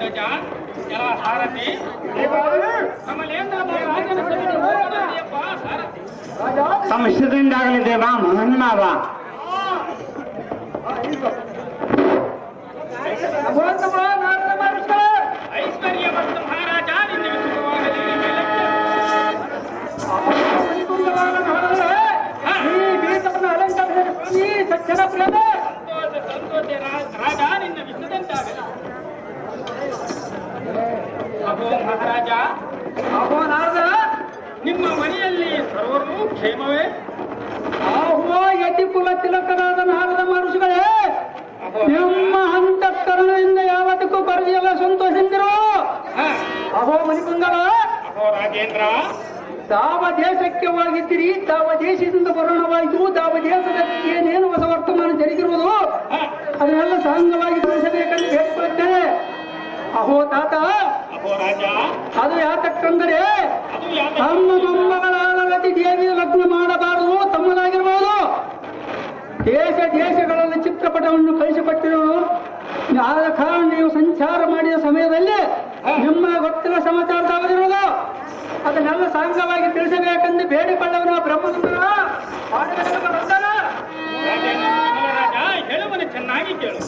ಅಗ್ರಜ ಕೆಲ ಸಾರಥಿ ಕಮಲೇಂದ್ರ ರಾಜನ ಸಭೆಗೆ ಹೋಗೋಣಪ್ಪ ಸಾರಥಿ. ತಮ್ಮ ಇಷ್ಟದಿಂದಾಗಲಿದೆ ಬಾ ಮಹನ್ಮಾವ. ಐಶ್ವರ್ಯ ಮತ್ತು ಮಹಾರಾಜ ನಿನ್ನ ವಿಸುಖವಾಗಲಿ. ಸಂತೋಷ ರಾಜ ನಿನ್ನ ವಿಷ್ಣುದಂತಾಗಲಿ. ಅಹೋ ಮಹಾರಾಜ, ಅಹೋ ನಾರದ, ನಿಮ್ಮ ಮನೆಯಲ್ಲಿ ಸರ್ವರೂ ಕ್ಷೇಮವೇ? ಅಹೋ ಯತಿ ಕುಲ ತಿಲಕರಾದ ನಾರದ ಮಹರ್ಷಿಗಳೇ, ನಿಮ್ಮ ಅಂತಃಕರಣದಿಂದ ಯಾವತ್ತಕ್ಕೂ ಬರೆದಿಲ್ಲ, ಸಂತೋಷಿಸಿರು. ಅಹೋ ಮಣಿಪುಂಗವ, ಅಹೋ ರಾಜೇಂದ್ರ, ತಾವ ದೇಶಕ್ಕೆ ಹೋಗಿದ್ದೀರಿ, ತಾವ ದೇಶದಿಂದ ಬರೋಣವಾಯಿತು. ತಾವ ದೇಶದ ಏನೇನು ಹೊಸ ವರ್ತಮಾನ ಜರುಗಿರುವುದು ಅದನ್ನೆಲ್ಲ ಸಾಂಗವಾಗಿ ತಿಳಿಸಬೇಕಂತ ಹೇಳ್ಕೊಳ್ತೇನೆ. ಅಹೋ ತಾತ, ಅಹೋ ರಾಜ, ಅದು ಯಾತಕ್ಕಂದರೆ ಅದು ಯಾಕೆ? ತಮ್ಮ ಮೊಮ್ಮಗಳಾದ ರತಿ ದೇವಿಯ ಲಗ್ನ ಮಾಡಬಾರದು, ತಮ್ಮದಾಗಿರಬಹುದು. ದೇಶಗಳಲ್ಲಿ ಚಿತ್ರಪಟವನ್ನು ಕಳಿಸಿಕೊಟ್ಟಿರುವುದು. ಆದ ಕಾರಣ ನೀವು ಸಂಚಾರ ಮಾಡಿದ ಸಮಯದಲ್ಲಿ ನಿಮ್ಮ ಗೊತ್ತಿನ ಸಮಾಚಾರದಾಗದಿರುವುದು ಅದನ್ನೆಲ್ಲ ಸಾಂಗವಾಗಿ ತಿಳಿಸಬೇಕೆಂದು ಬೇಡಿಕೊಳ್ಳವನ ಬ್ರಹ್ಮಸುಂದರ ರಾಜ, ಹೇಳುವನು ಚೆನ್ನಾಗಿ ಕೇಳು.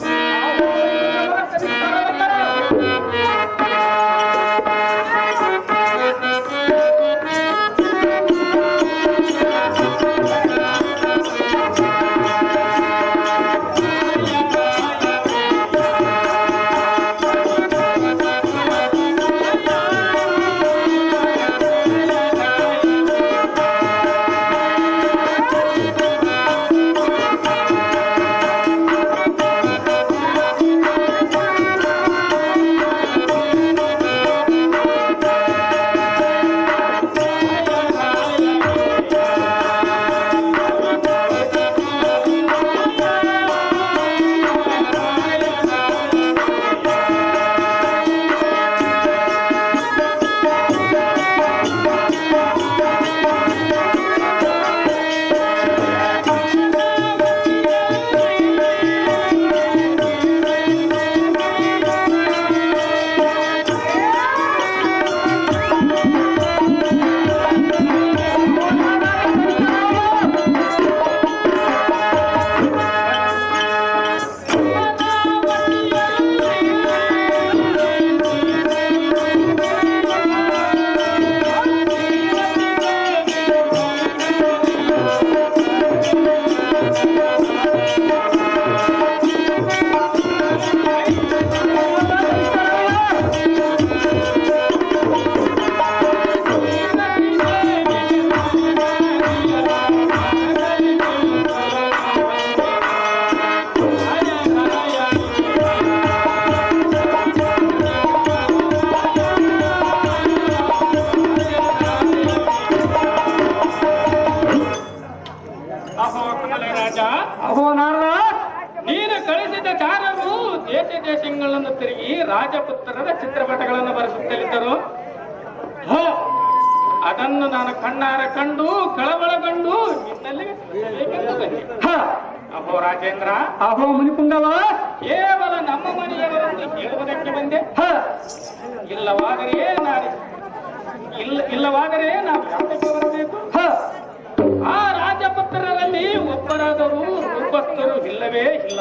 ದೇಶಗಳನ್ನು ತಿರುಗಿ ರಾಜಪುತ್ರರ ಚಿತ್ರಪಟಗಳನ್ನು ಬರೆಸುತ್ತಲಿದ್ದರು. ಅದನ್ನು ನಾನು ಕಣ್ಣಾರ ಕಂಡು ಕಳವಳಗೊಂಡು ನಿನ್ನಲ್ಲಿ ಅಹೋ ರಾಜೇಂದ್ರ, ಅಹೋ ಮುನಿಪುಂಗವ, ಕೇವಲ ನಮ್ಮ ಮನೆಯವರನ್ನು ಹೇಳುವುದಕ್ಕೆ ಬಂದೆ. ಇಲ್ಲವಾದರೆ ನಾವು ಯಾವುದಕ್ಕೆ ಬರಬೇಕು? ಆ ರಾಜಪುತ್ರರಲ್ಲಿ ಒಬ್ಬರಾದರೂ ರೂಪಸ್ಥರು ಇಲ್ಲವೇ ಇಲ್ಲ.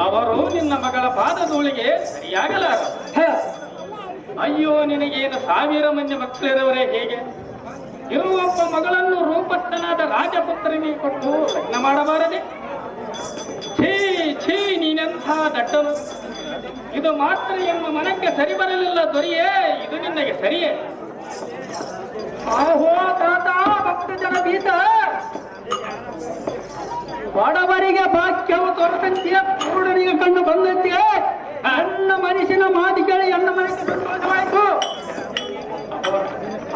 ಅವರು ನಿನ್ನ ಮಗಳ ಪಾದಧೂಳಿಗೆ ಸರಿಯಾಗಲಾರ. ಅಯ್ಯೋ, ನಿನಗೇನು 1000 ಮಂದಿ ಮಕ್ಕಳಿರುವರೇ ಹೇಗೆ? ಇರುವೊಬ್ಬ ಮಗಳನ್ನು ರೂಪಸ್ಥನಾದ ರಾಜಪುತ್ರನಿಗೆ ಕೊಟ್ಟು ಲಗ್ನ ಮಾಡಬಾರದೆ? ಛೀ ಛೀ, ನೀನೆಂಥ ದಡ್ಡನು! ಇದು ಮಾತ್ರ ಎಂಬ ಮನಕ್ಕೆ ಸರಿ ಬರಲಿಲ್ಲ ದೊರೆಯೇ, ಇದು ನಿನಗೆ ಸರಿಯೇ? ಆಹೋ ತಾತ, ಭಕ್ತ ಜನ ಭೀತ, ಬಡವರಿಗೆ ಭಾಗ್ಯವು ತೊರತಂತೆಯೇ ಪೂರ್ಣನಿಗೆ ಕಂಡು ಬಂದಂತೆಯೇ ಅಣ್ಣ ಮನಸ್ಸಿನ ಮಾತು ಕೇಳಿ ಅಣ್ಣ ಮನಸ್ಸಿಗೆ ಸಂತೋಷವಾಯಿತು.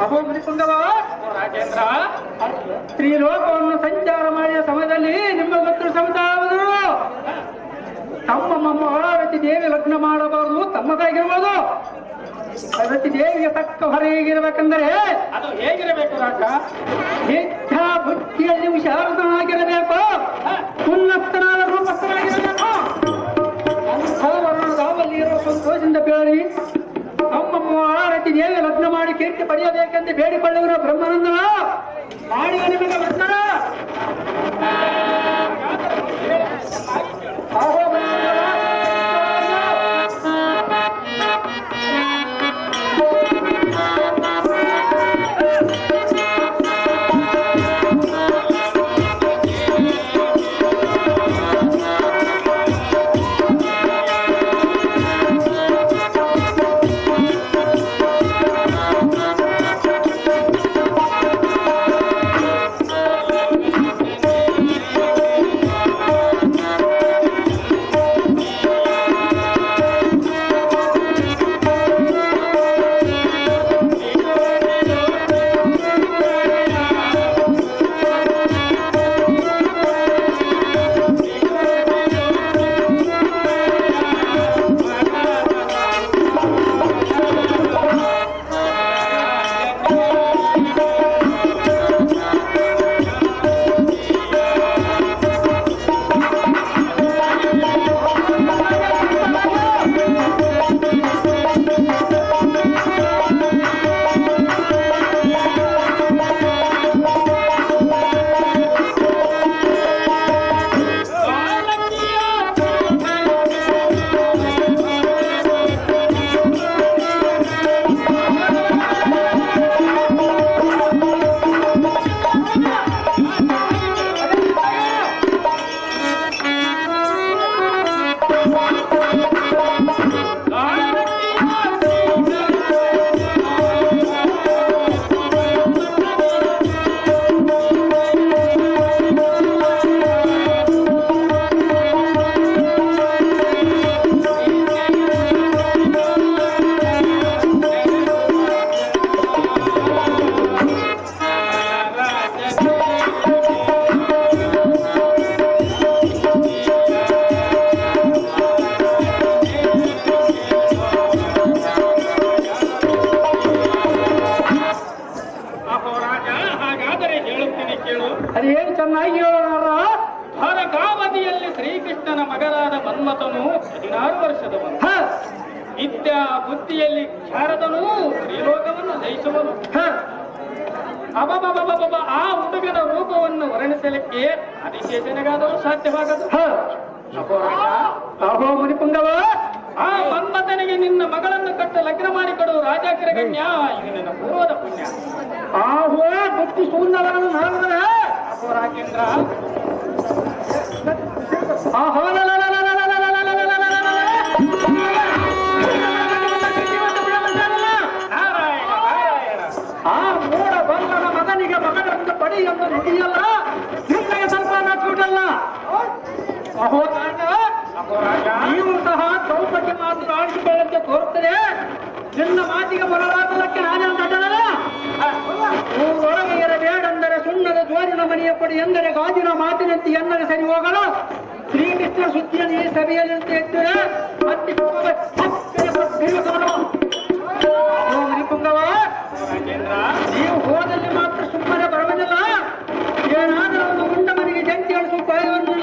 ಅಹೋ ಮುನಿಪುಂಗವ, ರಾಜೇಂದ್ರ, ತ್ರಿಲೋಕವನ್ನು ಸಂಚಾರ ಮಾಡಿದ ಸಮಯದಲ್ಲಿ ನಿಮ್ಮ ಗೊತ್ತು ಸಮುದಾಯವರು ತಮ್ಮ ಮಹಾರತಿ ದೇವಿ ಲಗ್ನ ಮಾಡಬಾರದು, ತಮ್ಮದಾಗಿರ್ಬೋದು. ರತಿ ದೇವಿಗೆ ತಕ್ಕ ಹೊರ ಹೇಗಿರಬೇಕೆಂದರೆ ಅದು ಹೇಗಿರಬೇಕು ರಾಜ? ಹೆಚ್ಚ ಬುದ್ಧಿಯಲ್ಲಿ ಹುಷಾರದನಾಗಿರಬೇಕು, ಉನ್ನತನಾದ ರೂಪಸ್ಥನಾಗಿರಬೇಕು. ಅಂಥ ವರ್ಣದಾವಲ್ಲಿ ಇರುವ ಸಂತೋಷದಿಂದ ಪಡೆಯಬೇಕೆಂದು ಬೇಡಿಕೊಳ್ಳುವರು ಬ್ರಹ್ಮಾನಂದನ ಮಾಡಿ ನಿಮಗೆ ಬರ್ತಾರ ಅದೇನು ಚೆನ್ನಾಗಿ ಹೇಳೋಣ ಭರಗಾವಧಿಯಲ್ಲಿ ಶ್ರೀಕೃಷ್ಣನ ಮಗನಾದ ಮನ್ಮಥನು 16 ವರ್ಷದವನು. ವಿದ್ಯಾ ಬುದ್ಧಿಯಲ್ಲಿ ಶಾರದನು ಶ್ರೀಲೋಕವನ್ನು ಜಯಿಸುವನು. ಅಬಬಬಬಬ ಆ ಹುಡುಗನ ರೂಪವನ್ನು ವರ್ಣಿಸಲಿಕ್ಕೆ ಆದಿಶೇಷನಿಗಾದರೂ ಸಾಧ್ಯವಾಗದು. ಅಹೋ ಮುನಿಪುಂಗವ, ಆ ಮನ್ಮಥನಿಗೆ ನಿನ್ನ ಮಗಳನ್ನು ಕಟ್ಟು ಲಗ್ನ ಮಾಡಿಕೊಡು ರಾಜಾಗ್ರಗಣ್ಯ. ಇದು ನಿನ್ನ ಪೂರ್ವದ ಪುಣ್ಯ. ಆಹೋ ಬುದ್ಧಿ ಶೂನ್ಯವನ್ನು ನಾರದರೆ ಅಹೋ ರಾಜೇಂದ್ರ, ಆಹೋ ನಾರಾಯಣ ನಾರಾಯಣ. ಆ ಮೂಡ ಬಂಧನ ಮಗನಿಗೆ ಮಗನನ್ನು ಪಡಿ ಎಂದು ನುಡಿಯಲ್ಲ, ನಿಮಗೆ ಸ್ವಲ್ಪ ನಚ್ಚುಟಲ್ಲ. ಅಹೋ ಕಾರಣ ಅಹೋ ರಾಜ, ನೀವು ಸಹ ದ್ರೌಪದಿ ಮಾತು ಆಡಿಸಿಕೊಳ್ಳಂತೆ ತೋರುತ್ತದೆ. ನಿನ್ನ ಮಾತಿಗೆ ಬರಲಾಗದಕ್ಕೆ ನಾನೇ ತಟ್ಟನಲ್ಲ. ಊರೊಳಗೆ ಇರಬೇಡೆಂದರೆ ಸುಣ್ಣದ ಜೋರಿನ ಮನೆಯ ಕೊಡಿ ಎಂದರೆ ಗಾಜಿನ ಮಾತಿನಂತೆ ಎನ್ನದೆ ಸರಿ ಹೋಗಲು. ಶ್ರೀಕೃಷ್ಣ ಸುದ್ದಿಯನ್ನು ಈ ಸಭೆಯಲ್ಲಿ ಎದ್ದರೆ ಮತ್ತೆ ಪುಂಗವ, ನೀವು ಹೋದಲ್ಲಿ ಮಾತ್ರ ಸುಮ್ಮನೆ ಬರುವುದಿಲ್ಲ. ಏನಾದರೂ ಒಂದು ಉಂಡ ಮನೆಗೆ ಜಂಟಿ ಅಳಿಸು ಬಾಯಿಯನ್ನು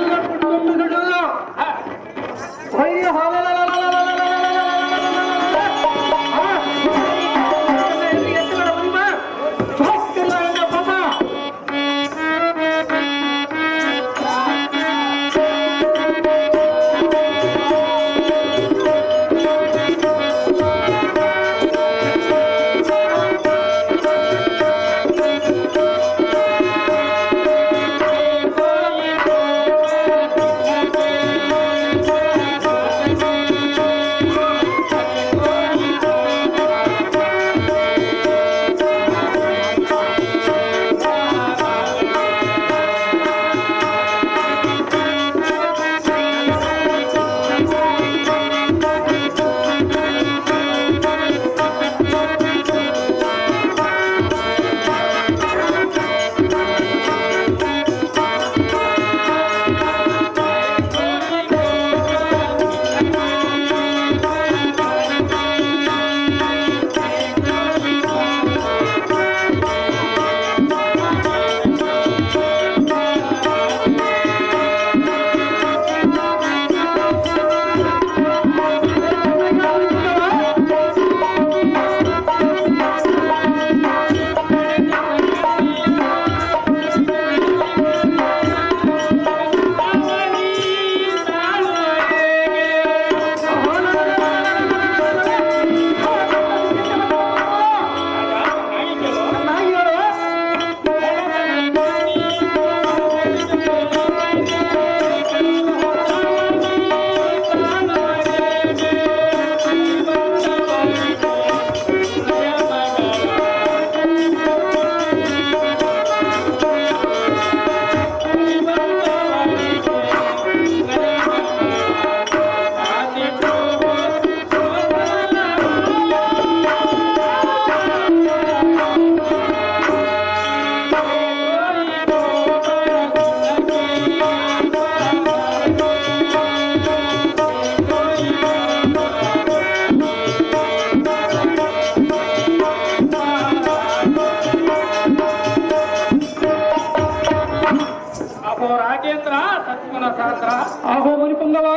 ರಾಜೇಂದ್ರ, ಆಹೋ ಮುನಿಪುಂಗವ,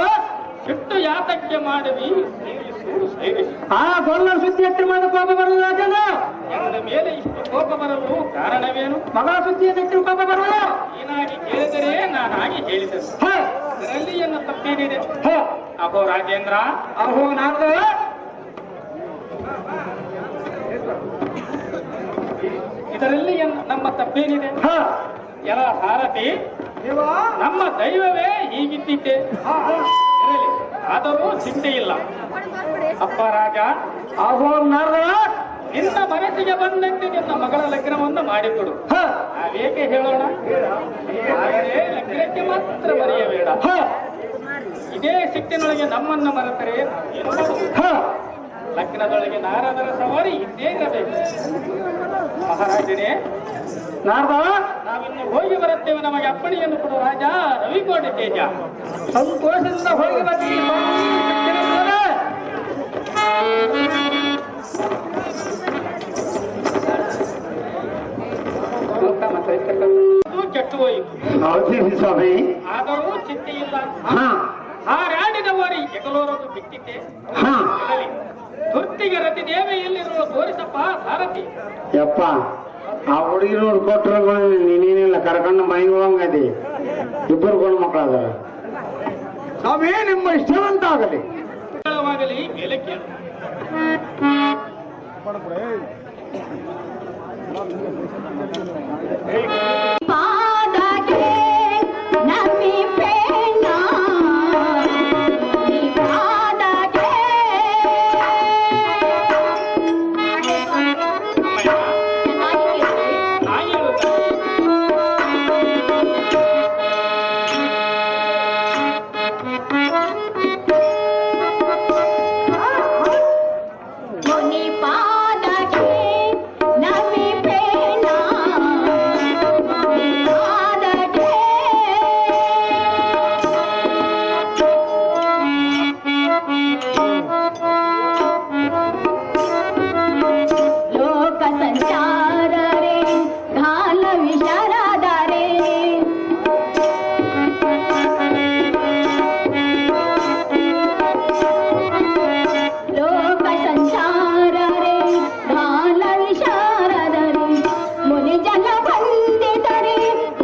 ಸಿಟ್ಟು ಯಾತಕ್ಕೆ ಮಾಡಿವಿ? ಸೂರು ಸೈರಿಸಿ ಆ ಗೊಲ್ಲ ಸುದ್ದಿ ಎತ್ತಿ ಮಾಡಿ ಕೋಪ ಬರಲು ರಾಜನ ಎಂದ ಮೇಲೆ ಇಷ್ಟು ಕೋಪ ಬರಲು ಕಾರಣವೇನು? ಮಗಳ ಸುದ್ದಿ ಎತ್ತಿ ಕೋಪ ಬರಲು ನೀನಾಗಿ ಕೇಳಿದರೆ ನಾನಾಗಿ ಹೇಳಿದೆ. ಇದರಲ್ಲಿ ಏನು ತಪ್ಪೇನಿದೆ? ಅಹೋ ರಾಜೇಂದ್ರ, ಆಹೋ ನಾರದ, ಇದರಲ್ಲಿ ನಮ್ಮ ತಪ್ಪೇನಿದೆ? ಎಲ್ಲ ಸಾರಥಿ, ನಮ್ಮ ದೈವವೇ ಹೀಗಿದ್ದಿದ್ದೆ ಇರಲಿ, ಆದರೂ ಚಿಂತೆ ಇಲ್ಲ. ಅಪ್ಪ ರಾಜ, ಆಹೋ ನಾರದ, ನಿನ್ನ ಮನಸ್ಸಿಗೆ ಬಂದಂತೆ ನಿನ್ನ ಮಗಳ ಲಗ್ನವನ್ನು ಮಾಡಿಕೊಡು. ನಾವೇಕೆ ಹೇಳೋಣ? ಆದರೆ ಲಗ್ನಕ್ಕೆ ಮಾತ್ರ ಮರೆಯಬೇಡ. ಇದೇ ಸಿಟ್ಟಿನೊಳಗೆ ನಮ್ಮನ್ನು ಮರೆತರೆ ಏನು ಮಾಡುವುದು? ಲಗ್ನದೊಳಗೆ ನಾರದರ ಸವಾರಿ ಇದ್ದೇ ಇರಬೇಕು. ಮಹಾರಾಜನೇ, ನಾರದ, ನಾವಿನ್ನು ಹೋಗಿ ಬರುತ್ತೇವೆ. ನಮಗೆ ಅಪ್ಪಣೆಯನ್ನು ಕೊಡು ರಾಜ. ರವಿಕೋಟೆ ತೇಜ. ಸಂತೋಷದಿಂದ ಹೋಗಿ ಬರ್ತೀವಿ ಅದು ಕೆಟ್ಟು ಹೋಯಿತು. ಹೌದು ಸ್ವಾಮಿ. ಆದರೂ ಚಿಂತೆ ಇಲ್ಲ. ಹಾ ಹಾರಾಡಿದವರಿ ಎಗಲೋರನ್ನು ಬಿಟ್ಟಿದ್ದೆ. ಹಾ ಇರಲಿ, ತುರ್ತಿಗೆ ರತಿ ದೇವೆಯಲ್ಲಿರುವ ತೋರಿಸಪ್ಪ ಸಾರಥಿ. ಯಪ್ಪ, ಆ ಹುಡುಗಿ ನೋಡಿ ಕೊಟ್ಟರು ನೀನೇನಿಲ್ಲ, ಕರ್ಕೊಂಡು ಮನೆಗೆ ಹೋಗಂಗದಿ. ಇಬ್ಬರು ಗಂಡು ಮಕ್ಕಳು ಅದಾರ. ಸ್ವಾಮಿ, ನಿಮ್ಮ ಇಷ್ಟವಂತಾಗಲಿ. ಆಗಲಿ ಮೇಲೆ ಕೇಳು. ಪಾದಕ್ಕೆ ನಮ್ಮಿ ಪೇಣ ಪಾದಕ್ಕೆ ಮುನಿ ಪಾದಕ್ಕೆ ನಮ್ಮಿ ಪೇಣ ಪಾದಕ್ಕೆ ಲೋಕ ಸಂಚಾರರೆ ಗಾನ ವಿಶಾರದರೆ ಲೋಕ ಸಂಚಾರರೆ ಗಾನ ವಿಶಾರದರೆ ಮುನಿ ಜನ ವಂದಿತರೆ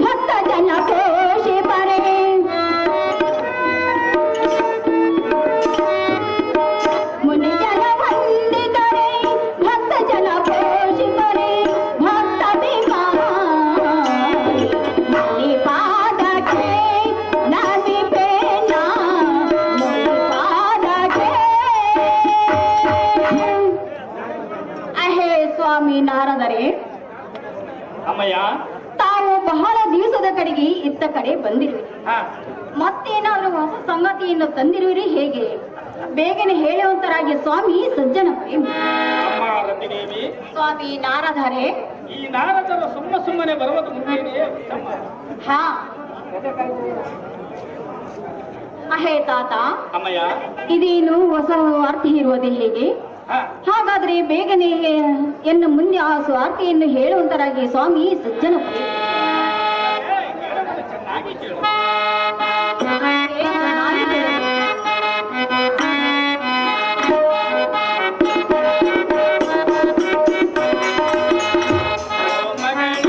ಭಕ್ತ ಜನ ಪೋಷಿಪರೆ ಮುನಿ ಜನ ವಂದಿತರೆ ಭಕ್ತ ಜನ ಪೋಷಿಪರೆ ಭಕ್ತ ಬಿಮಾರಿ ಮುನಿ ಪಾದಕ್ಕೆ ನದಿ ಪೇನ ಮುನಿ ಪಾದಕ್ಕೆ ಅಹೇ ಸ್ವಾಮಿ ನಾರದರೆ, ಅಮ್ಮಯ್ಯ, ತಾವು ಬಹಳ ದಿವಸದ ಕಡೆಗೆ ಇತ್ತ ಕಡೆ ಬಂದಿರುವಿರಿ. ಹಾ, ಮತ್ತೇನಾದ್ರೂ ಹೊಸ ಸಂಗತಿಯನ್ನು ತಂದಿರುವಿರಿ ಹೇಗೆ? ಬೇಗನೆ ಹೇಳುವಂತರಾಗಿ ಸ್ವಾಮಿ ಸಜ್ಜನ ಪ್ರೇಮಿ. ಅಮ್ಮ ರತಿದೇವಿ, ಸ್ವಾಮಿ ನಾರದರೆ, ಈ ನಾರದರು ಸುಮ್ಮನೆ ಬರುವುದು ಮುಂದೆಯೇ ಉತ್ತಮ. ಹಾ ಅಹೇ ತಾತ, ಅಮ್ಮಯ್ಯ, ಇದೇನು ಹೊಸ ವಾರ್ತೆ ಇರುವುದೇ ಹೇಗೆ? ಹಾ, ಹಾಗಾದ್ರೆ ಬೇಗನೆ ಎನ್ನು ಮುಂದೆ ಆ ಸ್ವಾರ್ಥೆಯನ್ನು ಹೇಳುವಂತರಾಗಿ ಸ್ವಾಮಿ ಸಜ್ಜನ ಪ್ರೇಮಿ. ಹೇಳುವುದು ಚೆನ್ನಾಗಿ ಕೇಳು. ಚೆನ್ನಾಗಿ ಕೇಳಿದೆ. ಮಗನೇ,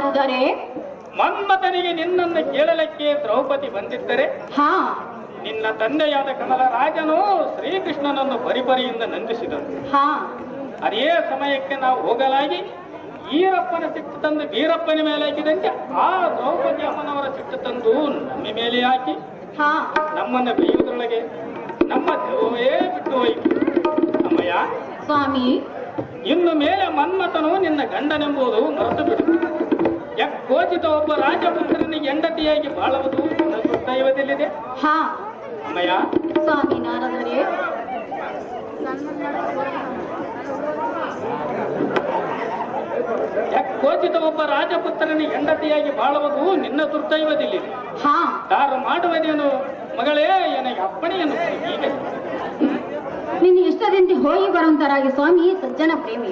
ನಾರದರೆ ಮನ್ಮಥನಿಗೆ ನಿನ್ನನ್ನು ಕೇಳಲಿಕ್ಕೆ ದ್ರೌಪದಿ ಬಂದಿದ್ದರೆ ಹಾ ನಿನ್ನ ತಂದೆಯಾದ ಕಮಲ ರಾಜನು ಶ್ರೀಕೃಷ್ಣನನ್ನು ಪರಿಪರಿಯಿಂದ ನಂದಿಸಿದರು. ಹಾ ಅದೇ ಸಮಯಕ್ಕೆ ನಾವು ಹೋಗಲಾಗಿ ಈರಪ್ಪನ ಸಿಟ್ಟು ತಂದು ವೀರಪ್ಪನ ಮೇಲೆ ಹಾಕಿದಂತೆ ಆ ದ್ರೌಪದಿ ಅಮ್ಮನವರ ಸಿಟ್ಟು ತಂದು ನಮ್ಮ ಮೇಲೆ ಹಾಕಿ ಹಾ ನಮ್ಮನ್ನು ಬೇಯುವುದರೊಳಗೆ ನಮ್ಮ ದೇವವೇ ಬಿಟ್ಟು ಹೋಯಿತು. ಅಮ್ಮಯ್ಯ, ಸ್ವಾಮಿ ಇನ್ನು ಮೇಲೆ ಮನ್ಮಥನು ನಿನ್ನ ಗಂಡನೆಂಬುದು ಮರೆತು ಬಿಡು. ಯಕ್ಕೋಚಿತ ಒಬ್ಬ ರಾಜಪುತ್ರನಿಗೆ ಹೆಂಡತಿಯಾಗಿ ಬಾಳುವುದು ನನ್ನ ದೈವದಲ್ಲಿದೆ. ಹಾ ಅಮ್ಮಯ್ಯ, ಸ್ವಾಮಿ ನಾರದರೆ ಯಕ್ಕೋಚಿತ ಒಬ್ಬ ರಾಜಪುತ್ರನಿಗೆ ಹೆಂಡತಿಯಾಗಿ ಬಾಳುವುದು ನಿನ್ನ ದುರ್ದೈವದಲ್ಲಿದೆ. ಹಾ ತಾರು ಮಾಡುವುದೇನು ಮಗಳೇ, ನನಗೆ ಅಪ್ಪಣೆಯನ್ನು ಕೊಡು. ಈಗ ನಿನ್ನ ಇಷ್ಟದಂತೆ ಹೋಗಿ ಬರುವಂತರಾಗಿ ಸ್ವಾಮಿ ಸಜ್ಜನ ಪ್ರೇಮಿ.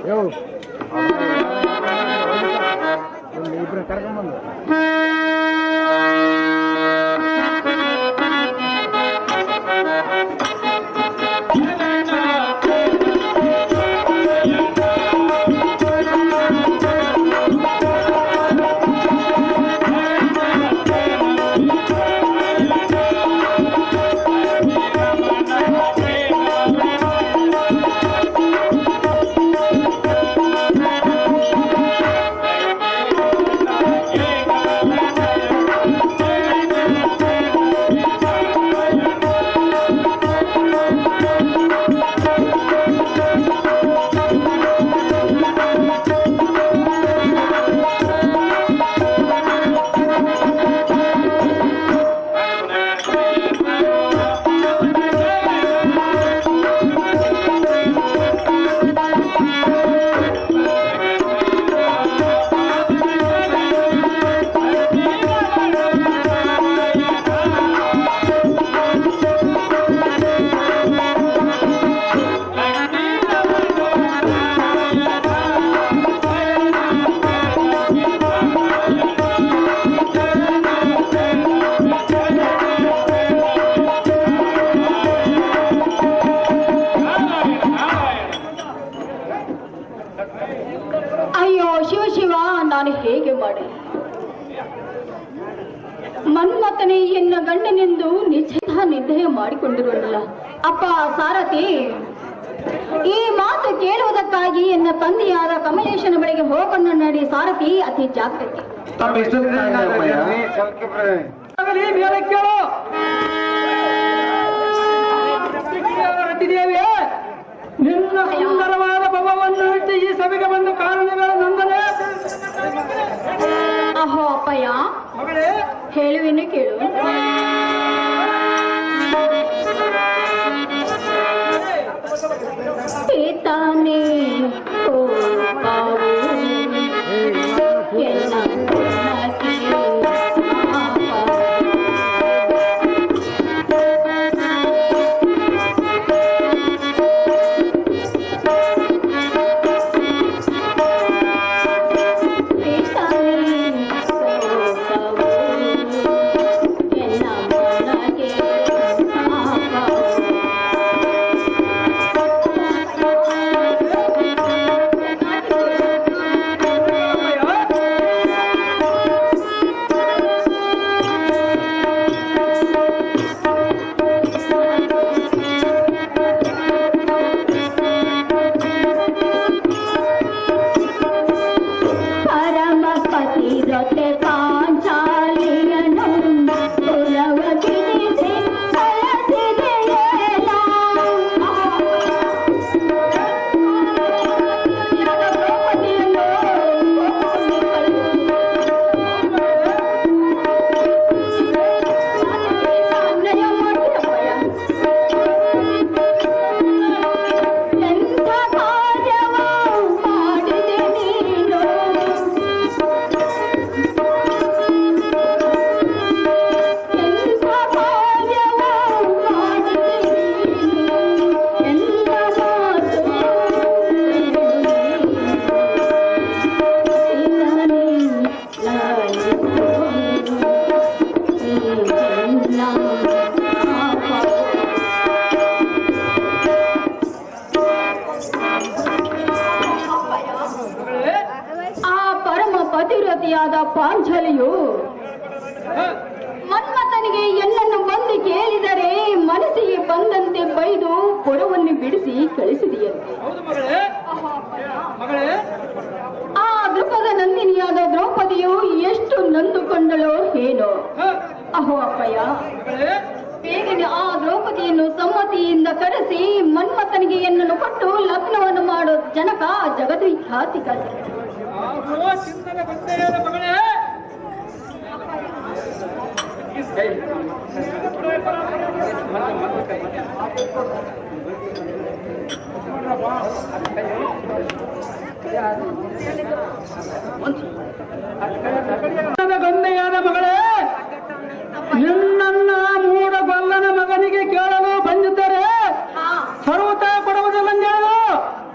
ಅಯ್ಯೋ ಶಿವ ಶಿವ, ನಾನು ಹೇಗೆ ಮಾಡಿ ಮನ್ಮಥನೇ ಎನ್ನ ಗಂಡನೆಂದು ನಿಶ್ಚಿತ ನಿರ್ಣಯ ಮಾಡಿಕೊಂಡಿರೋಲ್ಲ. ಅಪ್ಪ ಸಾರಥಿ, ಈ ಮಾತು ಕೇಳುವುದಕ್ಕಾಗಿ ಎನ್ನ ತಂದೆಯಾದ ಕಮಲೇಶನ ಬಳಿಗೆ ಹೋಗನ್ನು ನಡಿ. ಸಾರಥಿ ಅತಿ ಜಾಗ್ರತೆ. ಆಗಲಿ ಮೇಲೆ ಕೇಳು. ರತಿದೇವಿ, ನಿನ್ನ ಸುಂದರವಾದ ಭವವನ್ನು ಬಿಟ್ಟು ಈ ಸಭೆಗೆ ಬಂದ ಕಾರಣಗಳು ನಂದರೆ. ಅಹೋ ಅಪ್ಪಯ್ಯ, ಮಗಳೇ ಹೇಳುವೆನು ಕೇಳು. ತಾನೇ ಪಾಂಚಾಲಿಯು ಮನ್ಮಥನಿಗೆ ಎಲ್ಲನ್ನು ಬಂದು ಕೇಳಿದರೆ ಮನಸ್ಸಿಗೆ ಬಂದಂತೆ ಬೈದು ಪೊರವನ್ನು ಬಿಡಿಸಿ ಕಳಿಸಿದೆಯಂತೆ. ಆ ದೃಪದ ನಂದಿನಿಯಾದ ದ್ರೌಪದಿಯು ಎಷ್ಟು ನೊಂದುಕೊಂಡಳೋ ಏನೋ. ಅಹೋ ಅಪ್ಪಯ್ಯ, ಬೇಗನೆ ಆ ದ್ರೌಪದಿಯನ್ನು ಸಮ್ಮತಿಯಿಂದ ಕರೆಸಿ ಮನ್ಮಥನಿಗೆ ಎನ್ನನ್ನು ಕೊಟ್ಟು ಲಗ್ನವನ್ನು ಮಾಡೋ ಜನಕ ಜಗದ್ವಿಖ್ಯಾತಿ ಕಲಿತ. ಗಂಧೆಯಾದ ಮಗಳೇ, ನಿನ್ನನ್ನ ಮೂಡ ಗೊಲ್ಲನ ಮಗನಿಗೆ ಕೇಳಲು ಬಂದಿದ್ದರೆ ಸರ್ವತ ಕೊಡುವುದಿಲ್ಲಂದೇಳು.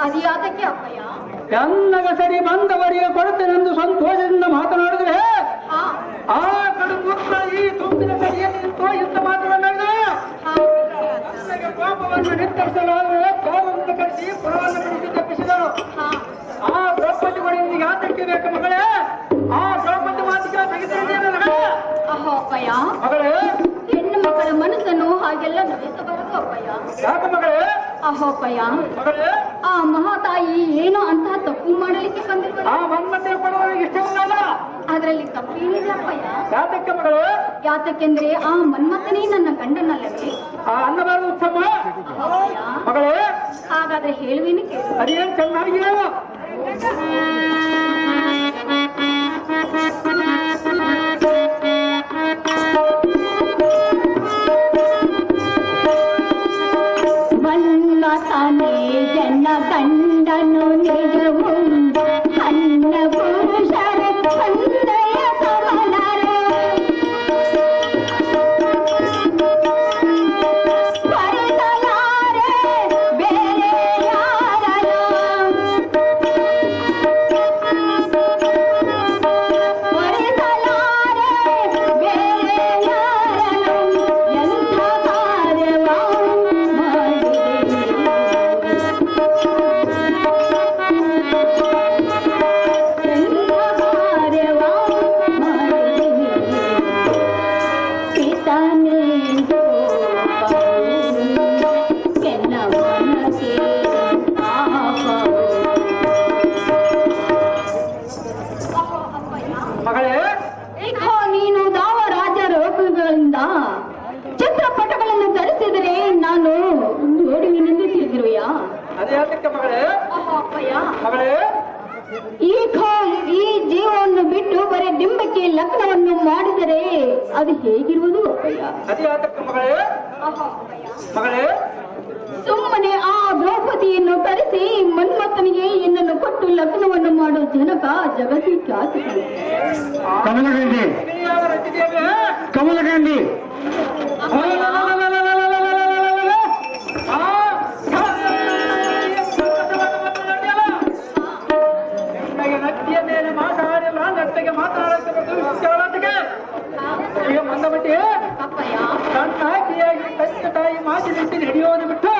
ಅದು ಯಾತಕ್ಕೆ ಅಪ್ಪಯ್ಯ? ಎನ್ನಗ ಸರಿ ಬಂದವರಿಗೆ ಕೊಡುತ್ತೇನೆಂದು ಸಂತೋಷದಿಂದ ಮಾತನಾಡಿದ್ರೆ ಆ ಕಡು ಮುತ್ತ ಈ ತುಂಬಿನ ಸರಿಯಲ್ಲಿ ನಿಂತು ಇಂಥ ಮಾತನಾಡಿದ್ರೆ ನನಗೆ ಕೋಪವನ್ನು ನಿರ್ಧರಿಸಲಾದರೆ ಕಾಲವನ್ನು ಕಳಿಸಿ ಪುರವನ್ನು ಕಳಿಸಿ ತಪ್ಪಿಸಿದರು. ಆ ದ್ರೌಪದಿ ಒಡೆಯನಿಗೆ ಯಾತಕ್ಕೆ ಬೇಕು ಮಗಳೇ? ಆ ದ್ರೌಪದಿ ಮಾತಿಗೆ ತೆಗೆದಿದ್ದೇನೆ ಅಹೋ ಅಪ್ಪಯ್ಯ, ಮಗಳೇ. ಹೆಣ್ಣು ಮಕ್ಕಳ ಮನಸ್ಸನ್ನು ಹಾಗೆಲ್ಲ ನವೆಸಬಾರದು ಅಪ್ಪಯ್ಯ. ಯಾಕೆ ಮಗಳೇ? ಅಹೋ ಅಪ್ಪಯ್ಯ, ಮಗಳೇ, ಆ ಮಹಾತಾಯಿ ಏನೋ ಅಂತಹ ತಪ್ಪು ಮಾಡಲಿಕ್ಕೆ ಬಂದಿರುವ ಆ ಮನ್ಮಥನ ಕೊಡುವವರಿಗೆ ಇಷ್ಟವಿಲ್ಲ. ಅದರಲ್ಲಿ ತಪ್ಪೇನಿದೆ ಅಪ್ಪಯ್ಯ? ಯಾತಕ್ಕೆ ಮಗಳು? ಯಾತಕ್ಕೆಂದ್ರೆ ಆ ಮನ್ಮಥನೇ ನನ್ನ ಗಂಡನಲ್ಲವೇ? ಆ ಅನ್ನಬಾರದು ಉತ್ಸವ ಅಪ್ಪಯ್ಯ, ಮಗಳೇ. ಹಾಗಾದ್ರೆ ಹೇಳುವೇನು ಕೇಳು. ಅದೇನು ಚೆನ್ನಾಗಿ ಹೇಳು. ಮನ್ಮಥನೇ ಜನ ಗಂಡನು ನಿಜವು ಅನ್ನ ಪುರುಷರ ತಂದೆಯ ಸಮನರು ಪರಿಸಲಾರೆ ಬೇರೆ ಯಾರನು ಪರಿಸಲಾರೆ ಬೇರೆ ಯಾರನು ಎಂಥ ಕಾರ್ಯವ ಮಗಳೇ, ನೀನು ದಾವ ರಾಜ್ಯ ರೋಗಗಳಿಂದ ಚಿತ್ರಪಟಗಳನ್ನು ಧರಿಸಿದರೆ ನಾನು ನೋಡುವಿನೆಂದು ತಿಳಿದಿರುವೆಯಾ? ಅದೇ ಯಾತಕ್ಕೆ ಮಗಳೇ? ಅಪ್ಪಯ್ಯ, ಮಗಳೇ, ಈ ಜೀವವನ್ನು ಬಿಟ್ಟು ಬರೀ ಡಿಂಬಕ್ಕೆ ಲಗ್ನವನ್ನು ಮಾಡಿದರೆ ಅದು ಹೇಗಿರುವುದು ಅಪ್ಪಯ್ಯ? ಅದೇ ಯಾತಕ್ಕೆ ಮಗಳೇ? ಮಗಳೇ, ಸುಮ್ಮನೆ ಆ ದ್ರೌಪದಿಯನ್ನು ಕರೆಸಿ ಮನ್ಮಥನಿಗೆ ಇನ್ನನ್ನು ಕೊಟ್ಟು ಲಗ್ನವನ್ನು ಮಾಡೋ ಜನಕ ಜಗದ್ವಿಖ್ಯಾತಿ. ಕಮಲಗಂಧಿ, ಕಮಲಗಂಧಿ. ನಟ್ಟಿಯ ಮೇಲೆ ಮಾತಾಡಿಲ್ಲ, ನಟ್ಟಿಗೆ ಮಾತಾಡೋದಕ್ಕೆ ಮಂದಮಟ್ಟಿ ಅಪ್ಪಯ್ಯ, ಸಣ್ಣ ಹಾಕಿಯಾಗಿ ತಂದೆ ತಾಯಿ ಮಾತಿನಿಂದ ಹಿಡಿಯೋದು ಬಿಟ್ಟು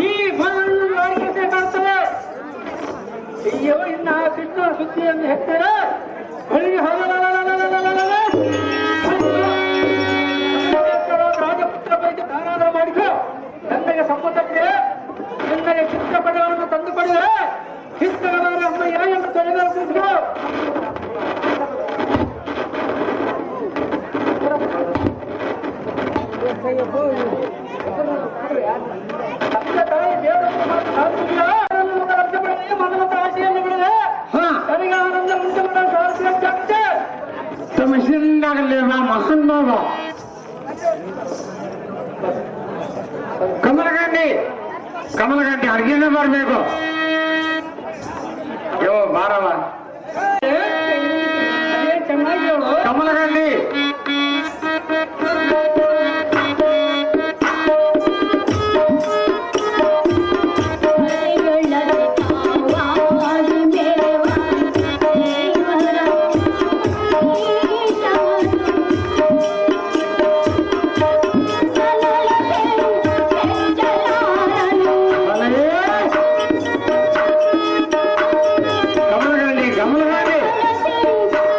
ಈ ಬಾಳಿಕೆ ಕಾಣ್ತದೆ. ಅಯ್ಯೋ, ಇನ್ನ ಕೃಷ್ಣ ಸುದ್ದಿಯನ್ನು ಹೆಕ್ತಾರೆ ಹೊಳಿಗೆ ರಾಜಪುತ್ರ ಬೈದು ದಾನಾದ ಮಾಡಿಕೊ. ನನಗೆ ಸಮ್ಮತಕ್ಕೆ ನಿನ್ನಗೆ ಚಿತ್ರಪಟಗಳನ್ನು ತಂದುಕೊಡುವೆ. ಚಿತ್ರಗಳವರ ಅಮ್ಮಯ್ಯ ಎಂದು ತೊಳೆದ ಕೂತ್ಕೋ. ತಂದೆ ತಾಯಿ ದೇವರನ್ನು ಮಾತು ಸಾಧಿಸಿಲ್ಲ. ರಕ್ಷ ಪಡೆದೇ ಮನಮತ ಆಶೆಯನ್ನು ಬಿಡದೆ ನನಗೆ ಆನಂದ ಉಂಟು ಮಾಡೋ ಸಾಧಿಸಿದಂತೆ ತಮಸಿಂದಾಗಲಿ ಮಹನ್ ಬಾಬಾ. ಕಮಲಗಂಧಿ, ಕಮಲಗಂಧಿ ಅರ್ಗಿನ ಬರ್ಬೇಕು. ಯೋ ಬಾರವ ಚೆನ್ನಾಗಿ ಹೇಳು. ಕಮಲಗಂಧಿ.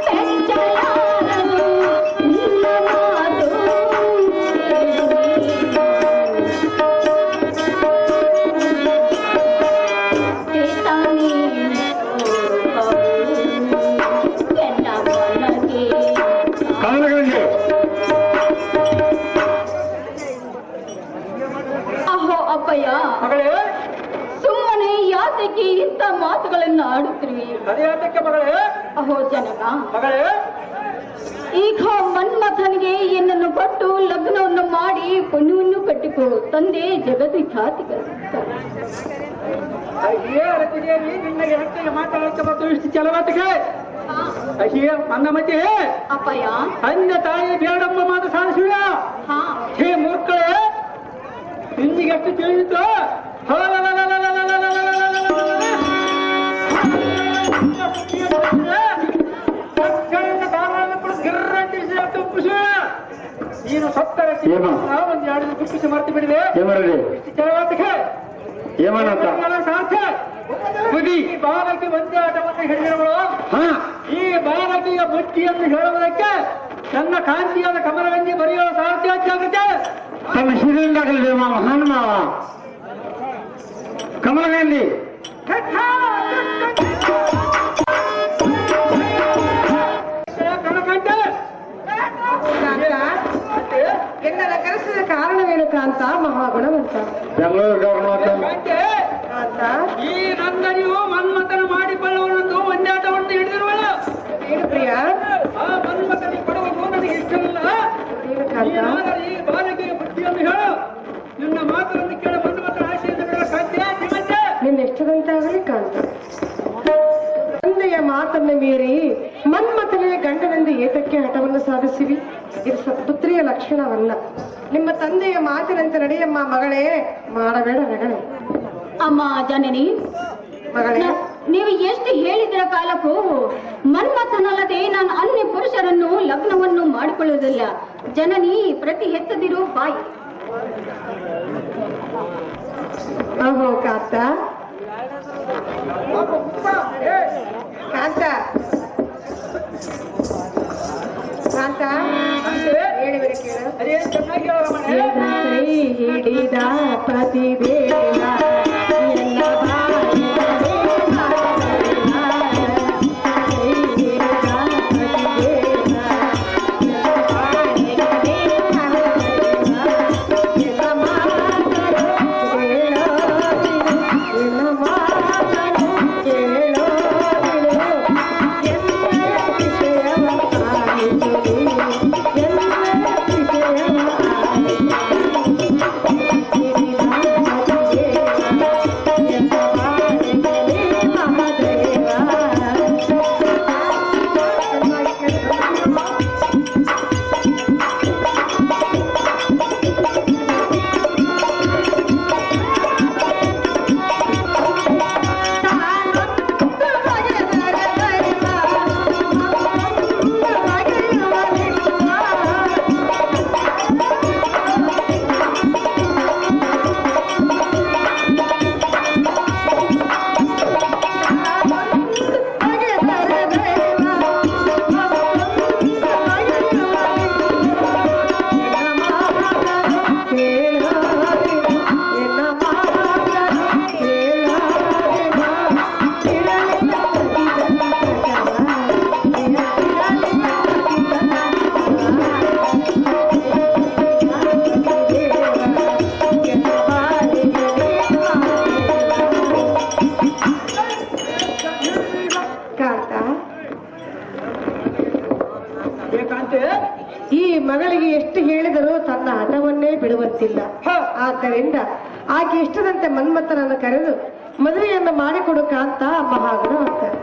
Thank you. ಕಮಲಗಂಜಿ. ಅಹೋ ಅಪ್ಪಯ್ಯ, ಮಗಳೇ, ಸುಮ್ಮನೆ ಯಾತಕ್ಕೆ ಇಂಥ ಮಾತುಗಳನ್ನು ಆಡುತ್ತಿರುವೆ? ಅದೇ ಯಾತಕ್ಕೆ ಮಗಳೇ? ಅಹೋ ಜನಕ, ಮಗಳೇ, ಈಗ ಮನ್ಮಥನಿಗೆ ಏನನ್ನು ಕೊಟ್ಟು ಲಗ್ನವನ್ನು ಮಾಡಿ ಪುಣ್ಯವನ್ನು ಕಟ್ಟಿಕೋ ತಂದೆ ಜಗದ್ವಿಖ್ಯಾತಿಗಳು. ಅಯ್ಯೇ ರತಿದೇವಿ, ನಿನ್ನಗೆ ಹತ್ತಿಗೆ ಮಾತಾಡಕ್ಕೆ ಮತ್ತು ಇಷ್ಟು ಚಲವಾತಿಗೆ ಅಯ್ಯೇ ನನ್ನ ಮಧ್ಯೆ ಅಪ್ಪಯ್ಯ, ಅಂದ ತಾಯಿ ಬೇಡಮ್ಮ ಮಾತು ಸಾಧಿಸುವ. ಹಾ, ಹೇ ಮೂರ್ಖಳೇ, ನಿನ್ನಿಗೆ ಎಷ್ಟು ತಿಳಿದಿತ್ತು? ನೀನು ಸತ್ತರ ಒಂದು ಎರಡು ಕುಪ್ಪಿಸಿ ಮರ್ತು ಬಿಡಿದೆ. ಇಷ್ಟು ಚಲವಾತಿಗೆ ಸಾಧ್ಯ ಬುದ್ಧಿ ಬಾಲಕಿ ಒಂದೇ ಆಟವನ್ನು ಹೇಳಿದವಳು. ಈ ಬಾಲಕಿಯ ಬುದ್ಧಿಯನ್ನು ಹೇಳುವುದಕ್ಕೆ ನನ್ನ ಕಾಂತಿಯಾದ ಕಮಲಗಂಜಿ ಬರೆಯುವ ಸಾಧ್ಯ ಜಾಗೃತೆ ತಮ್ಮ ಶ್ರೀರಂಗದಲ್ಲಿ ಮಹಾನ್ ಮಾವ ಕಮಲಗಂಜಿ. ಎನ್ನರ ಕರೆಸಿದ ಕಾರಣವೇನು ಕಾಂತ? ಮಹಾಗುಣವಂತ ಬೆಂಗಳೂರು ಗೌರ್ಮೆಂಟ್ ಕಾಂತ, ಈ ನಂದನಿಯು ಮನ್ಮಥನ ಮಾಡಿಕೊಳ್ಳುವನೊಂದು ಒಂದಾಟವನ್ನು ಹಿಡಿದಿರುವಳು. ಏನು ಪ್ರಿಯ? ಆ ಮನ್ಮಥನಿಗೆ ಕೊಡುವುದು ನನಗೆ ಇಷ್ಟವಿಲ್ಲ. ಏನು ಕಾಂತ? ಈ ಬಾಲಕಿಯ ಬುದ್ಧಿಯನ್ನು ಹೇಳು. ನಿನ್ನ ಮಾತನ್ನು ಕೇಳ ಮನ್ಮಥನ ಆಶೆಯನ್ನು ಬಿಡಲು ಸಾಧ್ಯ ನಿಮ್ಮಂತೆ. ನಿನ್ನೆಷ್ಟದಂತಾಗಲಿ ಕಾಂತ. ತಂದೆಯ ಮಾತನ್ನು ಮೀರಿ ಮನ್ಮಥನೇ ಗಂಡನೆಂದು ಏತಕ್ಕೆ ಹಠವನ್ನು ಸಾಧಿಸಿವಿ? ಇದು ಸತ್ಪುತ್ರಿಯ ಲಕ್ಷಣವಲ್ಲ. ನಿಮ್ಮ ತಂದೆಯ ಮಾತಿನಂತೆ ನಡೆಯಮ್ಮ ಮಗಳೇ, ಮಾಡಬೇಡ ರಗಳೆ. ಅಮ್ಮ ಜನನಿ, ಮಗಳೇ, ನೀವು ಎಷ್ಟು ಹೇಳಿದ್ರ ಕಾಲಕ್ಕೂ ಮನ್ಮಥನಲ್ಲದೆ ನಾನು ಅನ್ಯ ಪುರುಷರನ್ನು ಲಗ್ನವನ್ನು ಮಾಡಿಕೊಳ್ಳುವುದಿಲ್ಲ. ಜನನಿ, ಪ್ರತಿ ಹೆತ್ತದಿರು ಬಾಯಿ. ಓಹೋ ಕಾಂತ, ಕಾಂತ, ಕಾಂತ, ಹೇಳಿದರೆ ಕೇಳು. ಅದೇ ಚೆನ್ನಾಗಿ ಹೇಳು ಮನೆ. ಕೈ ಹಿಡಿದ ಪತಿದೇವ ಎಲ್ಲ ಈ ಮಗಳಿಗೆ ಎಷ್ಟು ಹೇಳಿದರೂ ತನ್ನ ಹಠವನ್ನೇ ಬಿಡುವಂತಿಲ್ಲ. ಆದ್ದರಿಂದ ಆಕೆ ಇಷ್ಟದಂತೆ ಮನ್ಮಥನನ್ನು ಕರೆದು ಮದುವೆಯನ್ನು ಮಾಡಿಕೊಡು ಕಾಂತ ಮಹಾಗುಣ ಅಂತಾರೆ.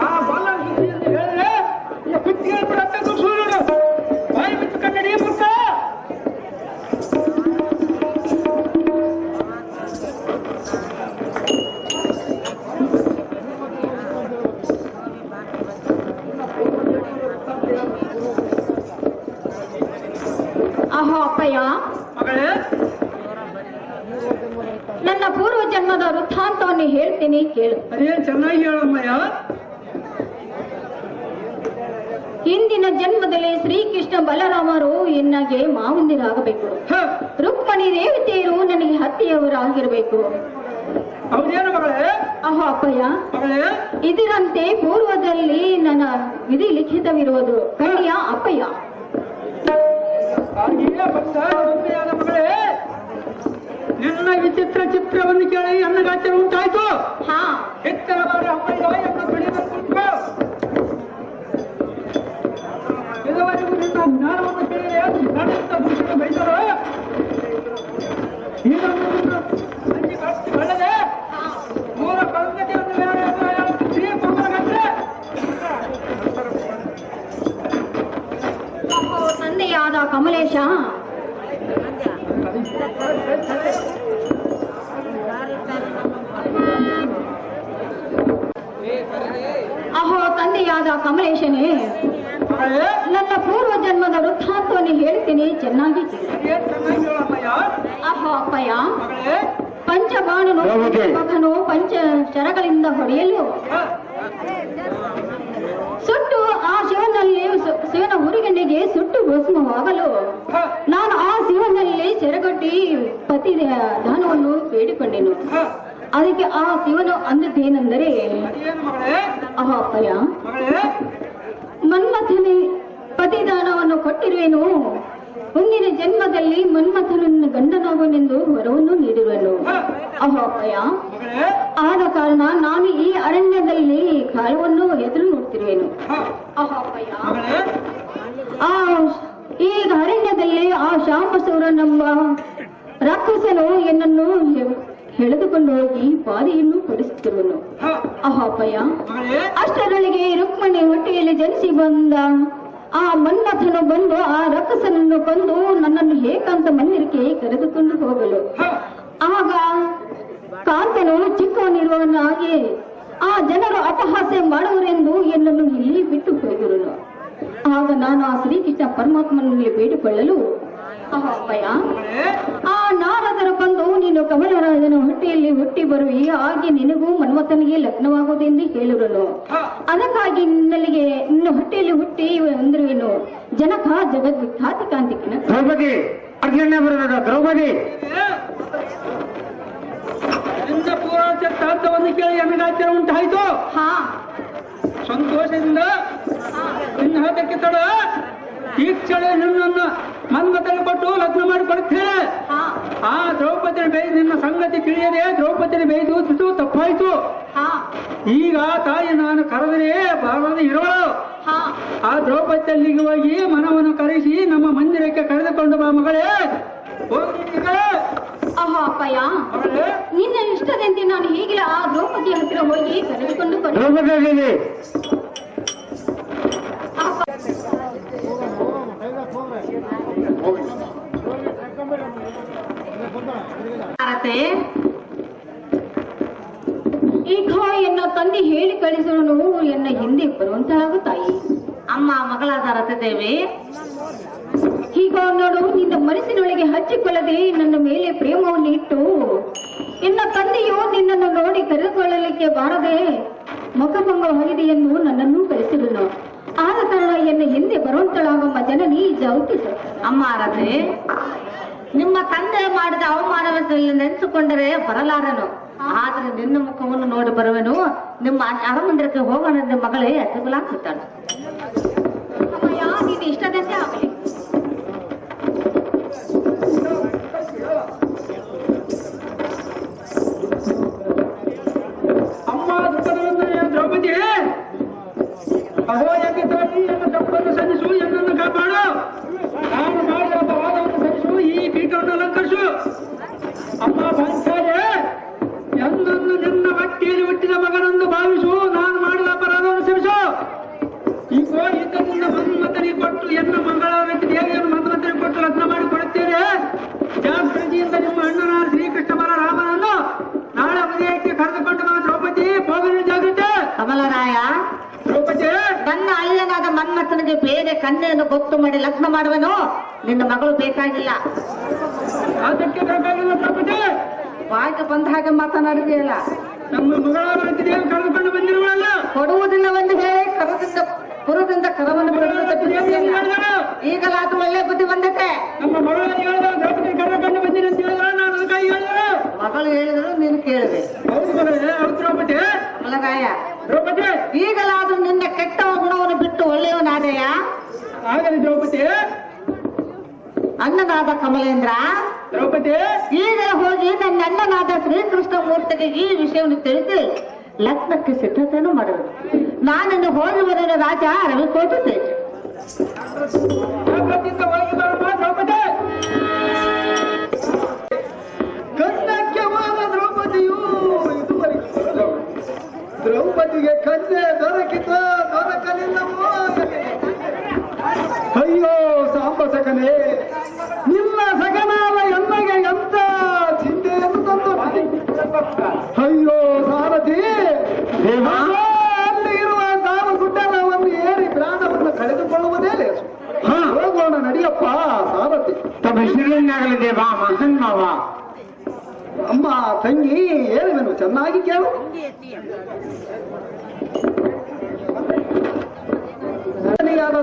ಆ ಬಾಲ ಹೇಳಿದ್ರೆ ಬಾಯಿ ಬಿಟ್ಟು ಕನ್ನಡಿ ಮುಟ್ಟ. ಅಹೋ ಅಪ್ಪಯ್ಯ, ಮಗಳೇ, ನನ್ನ ಪೂರ್ವ ಜನ್ಮದ ವೃತ್ತಾಂತವನ್ನು ಹೇಳ್ತೀನಿ ಕೇಳು. ಅದೇನ್ ಚೆನ್ನಾಗಿ ಹೇಳಮ್ಮಯ್ಯ. ಹಿಂದಿನ ಜನ್ಮದಲ್ಲಿ ಶ್ರೀಕೃಷ್ಣ ಬಲರಾಮರು ಎನ್ನಗೆ ಮಾವಂದಿರಾಗಬೇಕು. ರುಕ್ಮಣಿ ರೇವತಿಯರು ನನಗೆ ಹತ್ತಿಯವರಾಗಿರಬೇಕು. ಹೌದೇನು ಮಗಳೇ? ಅಹೋ ಅಪ್ಪಯ್ಯ, ಮಗಳೇ ಇದರಂತೆ ಪೂರ್ವದಲ್ಲಿ ನನ್ನ ವಿಧಿ ಲಿಖಿತವಿರುವುದು ಕಣ್ಣಿಯ ಅಪ್ಪಯ್ಯ. ಹಾಗೆಯೇ ಬಂದ ಒಮ್ಮೆಯಾದ ಮಗಳೇ, ನಿನ್ನ ವಿಚಿತ್ರ ಚಿತ್ರವನ್ನು ಕೇಳಿ ಅನ್ನಗಾಚರ ಉಂಟಾಯ್ತು. ಹಾ, ಎತ್ತರವಾದ ಅಪ್ಪಯ್ಯ ಎಂದು ಬೆಳೆದುಕೊಂಡು ಇದುವರೆಗೂ ನಿನ್ನ ಜ್ಞಾನವನ್ನು ಕೇಳಿದೆ ನಡೆಯುತ್ತ ಪುರುಷರು ಬೈದರು. ಈಗ ಸಂಜೆ ಕಾಣಿಸಿ ಬಳ್ಳದೆ ಮೂಲ ಸಂಗತಿಯನ್ನು ಶ್ರೀ ಅಹೋ ತಂದೆಯಾದ ಕಮಲೇಶ, ಅಹೋ ತಂದೆಯಾದ ಕಮಲೇಶನೇ, ನನ್ನ ಪೂರ್ವ ಜನ್ಮದ ವೃತ್ತಾಂತವನ್ನು ಹೇಳ್ತೀನಿ, ಚೆನ್ನಾಗಿ ಕೇಳಿ. ಅಹೋ ಅಪ್ಪಯ್ಯ, ಪಂಚಬಾಣನು ಮಗನು ಪಂಚ ಶರಗಳಿಂದ ಹೊಡೆಯಲು ಸುಟ್ಟು ಆ ಶಿವನ ಹುರಿಗಣ್ಣಿಗೆ ಸುಟ್ಟು ಭಸ್ಮವಾಗಲು ನಾನು ಆ ಶಿವನಲ್ಲಿ ಸೆರಗಟ್ಟಿ ಪತಿ ದಾನವನ್ನು ಬೇಡಿಕೊಂಡೆನು. ಅದಕ್ಕೆ ಆ ಶಿವನು ಅಂದದ್ದೇನೆಂದರೆ, ಅಹೋ ಅಪ್ಪಯ್ಯ, ಮನ್ಮಥನ ಪತಿದಾನವನ್ನು ಕೊಟ್ಟಿರುವೆನು, ಮುಂದಿನ ಜನ್ಮದಲ್ಲಿ ಮನ್ಮಥನನ್ನು ಗಂಡನಾಗುವೆನೆಂದು ವರವನ್ನು ನೀಡಿರುವೆನು. ಅಹೋ ಅಪ್ಪಯ್ಯ, ಆದ ಕಾರಣ ನಾನು ಈ ಅರಣ್ಯದಲ್ಲಿ ಕಾಲವನ್ನು ಎದುರು ನೋಡ್ತಿರುವೆನು. ಅಹೋ ಅಪ್ಪಯ್ಯ, ಈಗ ಅರಣ್ಯದಲ್ಲಿ ಆ ಶಾಂಬಸೂರನೆಂಬ ರಾಕ್ಷಸನು ಎನ್ನನ್ನು ಎಳೆದುಕೊಂಡು ಹೋಗಿ ಬಾಧೆಯನ್ನು ಪಡಿಸುತ್ತಿರುವನು. ಅಹೋ ಅಪ್ಪಯ್ಯ, ಅಷ್ಟರೊಳಗೆ ರುಕ್ಮಣಿ ಹೊಟ್ಟೆಯಲ್ಲಿ ಜನಿಸಿ ಬಂದ ಆ ಮನ್ಮಥನು ಬಂದು ಆ ರಾಕ್ಷಸನನ್ನು ಕೊಂದು ನನ್ನನ್ನು ಏಕಾಂತ ಮಂದಿರಕ್ಕೆ ಕರೆದುಕೊಂಡು ಹೋಗಲು, ಆಗ ಕಾಂತನು ಚಿಕ್ಕವನಿರುವವನಾಗಿ ಆ ಜನರು ಅಪಹಾಸ್ಯ ಮಾಡುವರೆಂದು ಎನ್ನನ್ನು ಇಲ್ಲಿ ಬಿಟ್ಟು ಹೋಗಿರುವನು. ಆಗ ನಾನು ಆ ಶ್ರೀಕೃಷ್ಣ ಪರಮಾತ್ಮನಲ್ಲಿ ಬೇಡಿಕೊಳ್ಳಲು, ಅಹೋ ಅಪ್ಪಯ್ಯ, ಆ ನಾರದರು ಬಂದು ನೀನು ಕಮಲರಾಜನ ಹೊಟ್ಟೆಯಲ್ಲಿ ಹುಟ್ಟಿ ಬರುವಿ, ಹಾಗೆ ನಿನಗೂ ಮನ್ಮಥನಿಗೆ ಲಗ್ನವಾಗುವುದೆಂದು ಹೇಳಿರುವನು. ಅದಕ್ಕಾಗಿ ನಿನ್ನ ಹೊಟ್ಟೆಯಲ್ಲಿ ಹುಟ್ಟಿ ಅಂದಿರುವೆನು. ಜನಕ ಜಗದ್ವಿಖ್ಯಾತಿ ಕಾಂತಿಕಿನ ದ್ರೌಪದಿ ಅರ್ಜುನ ಬರೋದ ದ್ರೌಪದಿ ಪೂರ್ವಾಚಾರವನ್ನು ಕೇಳಿ ಅನ್ನಗಾಚಾರ ಉಂಟಾಯ್ತು. ಹಾ, ಸಂತೋಷದಿಂದ ನಿನ್ನ ಹಾಕಕ್ಕೆ ತಡ ಈ ಕ್ಷಣ ನಿನ್ನನ್ನು ಮನ್ಮಥನಿಗೆ ಕೊಟ್ಟು ಲಗ್ನ ಮಾಡಿ ಕೊಡುತ್ತೇನೆ. ಹಾ, ಆ ದ್ರೌಪದಿನ ಬೈದು ನಿನ್ನ ಸಂಗತಿ ತಿಳಿಯದೆ ದ್ರೌಪದಿನ ಬೈದು ತಪ್ಪಾಯ್ತು. ಹಾ, ಈಗ ತಾಯಿ ನಾನು ಕರೆದರೆ ಬಾರದೆ ಇರೋಳು. ಹಾ, ಆ ದ್ರೌಪದಿಯಲ್ಲಿಗೆ ಹೋಗಿ ಮನವನ್ನು ಕರೆಸಿ ನಮ್ಮ ಮಂದಿರಕ್ಕೆ ಕರೆದುಕೊಂಡು ಬಾ ಮಗಳೇ. ಅಹೋ ಅಪ್ಪಯ್ಯ, ನಿನ್ನ ಇಷ್ಟದಂತೆ ನಾನು ಹೀಗೆ ಆ ದ್ರೌಪದಿಯ ಹತ್ತಿರ ಹೋಗಿ ಕರೆದುಕೊಂಡು ದ್ರೌಪದಿ ಈಗ ಎನ್ನ ತಂದೆ ಹೇಳಿ ಕಳಿಸೋನು ಎನ್ನ ಹಿಂದೆ ಬರುವಂತಳಾಗು ತಾಯಿ. ಅಮ್ಮ ಮಗಳಾದ ರಥದೇವಿ, ಈಗ ನೋಡು, ನಿನ್ನ ಮನಸ್ಸಿನೊಳಗೆ ಹಚ್ಚಿಕೊಳ್ಳದೆ ನನ್ನ ಮೇಲೆ ಪ್ರೇಮವನ್ನು ಇಟ್ಟು ಎನ್ನ ತಂದೆಯು ನಿನ್ನನ್ನು ನೋಡಿ ಕರೆದುಕೊಳ್ಳಲಿಕ್ಕೆ ಬಾರದೆ ಮುಖಭಂಗವಾಗಿದೆ ಎಂದು ನನ್ನನ್ನು ಕಳಿಸಿದನು. ಆದ ಕಾರಣ ಎನ್ನ ಹಿಂದೆ ಬರುವಂತಳಾಗಮ್ಮ ಜನನಿ ಜಾವತಿ. ಅಮ್ಮ ರಥೆ, ನಿಮ್ಮ ತಂದೆ ಮಾಡಿದ ಅವಮಾನವನ್ನು ನೆನೆಸಿಕೊಂಡರೆ ಬರಲಾರನು, ಆದ್ರೆ ನಿನ್ನ ಮುಖವನ್ನು ನೋಡಿ ಬರುವೆನು. ನಿಮ್ಮ ಅರಮಂದಿರಕ್ಕೆ ಹೋಗೋಣ ಎಂದು ಮಗಳೇ ಅತಿಗುಲಾಗ್ತಿದ್ದಾಳೆ. ನೀನು ಇಷ್ಟದಂತೆ ಆಗಲಿ. ಅಮ್ಮ ದ್ರೌಪದಿ, ಅಹೋ ಯಾಕೆ ತಾಯಿ, ನನ್ನ ತಪ್ಪನ್ನು ಸಲ್ಲಿಸು, ಎನ್ನನ್ನು ಕಾಪಾಡು. ನಾನು ಮಾಡಿದ ಅಪವಾದವನ್ನು ಸಲ್ಲಿಸು, ಈ ಪೀಠವನ್ನು ಅಲಂಕರಿಸು. ಅಮ್ಮ ಪಾಂಚಾಲೆ, ಎಂದನ್ನು ನಿನ್ನ ಹೊಟ್ಟೆಯಲ್ಲಿ ಹುಟ್ಟಿದ ಮಗನನ್ನು ಭಾವಿಸು. ನಾನು ಮಾಡಿದ ಅಪರಾಧವನ್ನು ಕ್ಷಮಿಸು. ಈಗ ಈತನಿಂದ ಮನ್ಮಥನಿಗೆ ಕೊಟ್ಟು ಎನ್ನ ಮಂಗಳಾರ ದೇವಿಯನ್ನು ಮನ್ಮಥನಿಗೆ ಕೊಟ್ಟು ಲಗ್ನ ಮಾಡಿ ಕೊಡುತ್ತೇನೆ. ಜಾಗೃತಿಯಿಂದ ನಿಮ್ಮ ಅಣ್ಣನ ಶ್ರೀಕೃಷ್ಣ ಬಲರಾಮನನ್ನು ನಾಳೆ ಮದುವೆಗೆ ಕರೆದುಕೊಂಡು ಬಾ ದ್ರೌಪದಿ. ಹೋಗಲು ಜಾಗೃತಿ. ಕಮಲರಾಯ, ದ್ರೌಪದಿ, ನನ್ನ ಅಳಿಯನಾದ ಮನ್ಮಥನಿಗೆ ಬೇರೆ ಕನ್ಯೆಯನ್ನು ಗೊತ್ತು ಮಾಡಿ ಲಗ್ನ ಮಾಡುವನು. ನಿನ್ನ ಮಗಳು ಬೇಕಾಗಿಲ್ಲ. ಅದಕ್ಕೆ ಬೇಕಾಗಿಲ್ಲ ದ್ರೌಪದಿ. ಬಾಯಿಗೆ ಬಂದ ಹಾಗೆ ಮಾತನಾಡಿದೆಯಲ್ಲ. ನಮ್ಮ ಮಗಳಾರ ದೇವಿ ಕರೆದುಕೊಂಡು ಬಂದಿರುವಲ್ಲ, ಕೊಡುವುದಿಲ್ಲ ಎಂದು ಹೇಳಿ ಕರದಿಂದ ಪುರದಿಂದ ಕರವನ್ನು ಈಗಲಾದ್ರೂ ಒಳ್ಳೆ ಬುದ್ಧಿ ಬಂದೈತೆ. ನಮ್ಮ ಮಗಳ ಹೇಳಿದ ದ್ರೌಪದಿ ಕರೆದುಕೊಂಡು ಬಂದಿರಿ ಅಂತ ಹೇಳಿದ್ರೆ ನಾನು ಅದಕ್ಕಾಗಿ ಹೇಳಿದ್ರೆ ಮಗಳು ಹೇಳಿದ್ರು ನೀನು ಕೇಳಿದೆ. ಹೌದು ದ್ರೌಪದಿ. ಕಮಲರಾಯ, ದ್ರೌಪದಿ ಈಗಲಾದ್ರೂ ನಿನ್ನ ಕೆಟ್ಟ ಗುಣವನ್ನು ಬಿಟ್ಟು ಒಳ್ಳೆಯವನಾದೆಯ? ಆಗಲಿ ದ್ರೌಪದಿ. ಅಣ್ಣನಾದ ಕಮಲೇಂದ್ರ, ದ್ರೌಪದಿ ಈಗಲೇ ಹೋಗಿ ನನ್ನ ಅಣ್ಣನಾದ ಶ್ರೀಕೃಷ್ಣ ಮೂರ್ತಿಗೆ ಈ ವಿಷಯವನ್ನು ತಿಳಿಸಿ ಲಗ್ನಕ್ಕೆ ಸಿದ್ಧತೆಯನ್ನು ಮಾಡುವುದು. ನಾನಿನ್ನು ಹೋಗಿ ಬರೋಣ ರಾಜ ರವಿಕೋಟೆ ತೇಜ. ದ್ರೌಪದಿ ಕನ್ನಕ್ಕೆ ಹೋದ ದ್ರೌಪದಿಯು ಇದುವರೆಗೂ ದ್ರೌಪದಿಗೆ ಕನ್ಯೆ ದೊರಕಲಿಲ್ಲವೋ? ಅಯ್ಯೋ ಸಾಂಬ ಸಕನೆ, ನಿನ್ನ ಸಗನಾದ ಎಮ್ಮೆಗೆ ಎಂತ ಚಿಂತೆಯನ್ನು ತಂದು. ಅಯ್ಯೋ ಸಾರಥಿ, ಅಲ್ಲಿ ಇರುವ ತಾವು ಗುಡ್ಡನವನ್ನು ಏರಿ ಪ್ರಾಣವನ್ನು ಕಳೆದುಕೊಳ್ಳುವುದೇ ಲೇಸು. ಹೋಗೋಣ ನಡಿಯಪ್ಪ ಸಾರಥಿ. ತಮ್ಮ ಹೆಸರಿನಾಗಲಿ ದೇವ ಮಹನ್ ಮಾವ. ಅಮ್ಮ ತಂಗಿ ಹೇಳುವೆನು, ಚೆನ್ನಾಗಿ ಕೇಳು.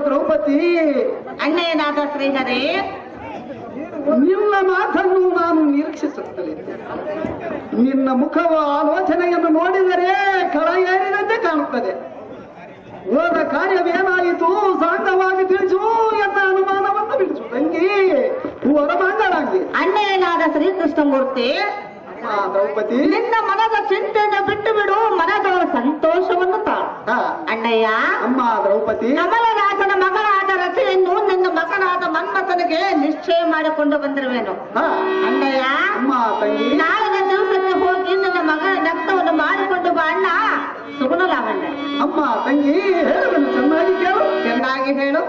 ದ್ರೌಪದಿ, ಅಣ್ಣಯ್ಯನಾದ ಶ್ರೀಹರಿ, ನಿನ್ನ ಮಾತನ್ನು ನಾನು ನಿರೀಕ್ಷಿಸುತ್ತಲಿದ್ದೆ. ನಿನ್ನ ಮುಖವ ಆಲೋಚನೆಯನ್ನು ನೋಡಿದರೆ ಕಳ ಏರಿದಂತೆ ಕಾಣುತ್ತದೆ. ಹೋದ ಕಾರ್ಯವೇನಾಯಿತು ಸಾಂಗವಾಗಿ ತಿಳಿಸು ಎನ್ನ ಅನುಮಾನವನ್ನು ಬಿಡಿಸು ತಂಗಿ. ಹೊರಬಂದಳಾಗಿ ಅಣ್ಣಯ್ಯನಾದ ಶ್ರೀಕೃಷ್ಣಮೂರ್ತಿ, ದ್ರೌಪದಿ ನಿನ್ನ ಮನದ ಚಿಂತೆಯನ್ನು ಬಿಟ್ಟು ಬಿಡು, ಮನದವರ ಸಂತೋಷವನ್ನು ತಾಳು. ಅಣ್ಣಯ್ಯ, ಅಮ್ಮ ದ್ರೌಪದಿ, ಕಮಲರಾಜನ ಮಗಳಾದ ರಥೆಯನ್ನು ನಿನ್ನ ಮಗನಾದ ಮನ್ಮಥನಿಗೆ ನಿಶ್ಚಯ ಮಾಡಿಕೊಂಡು ಬಂದಿರುವೆನು. ಅಣ್ಣಯ್ಯ, ಅಮ್ಮ ತಂಗಿ, ನಾಳಿನ ದಿವಸಕ್ಕೆ ಹೋಗಿ ನಿನ್ನ ಮಗನ ರಕ್ತವನ್ನು ಮಾಡಿಕೊಂಡು ಬಾ ಅಣ್ಣ. ಸುಗುಣ ಲಾವಣ್ಯ. ಅಮ್ಮ ತಂಗಿ ಹೇಳುವೆನು, ಚೆನ್ನಾಗಿ ಕೇಳು. ಚೆನ್ನಾಗಿ ಹೇಳು.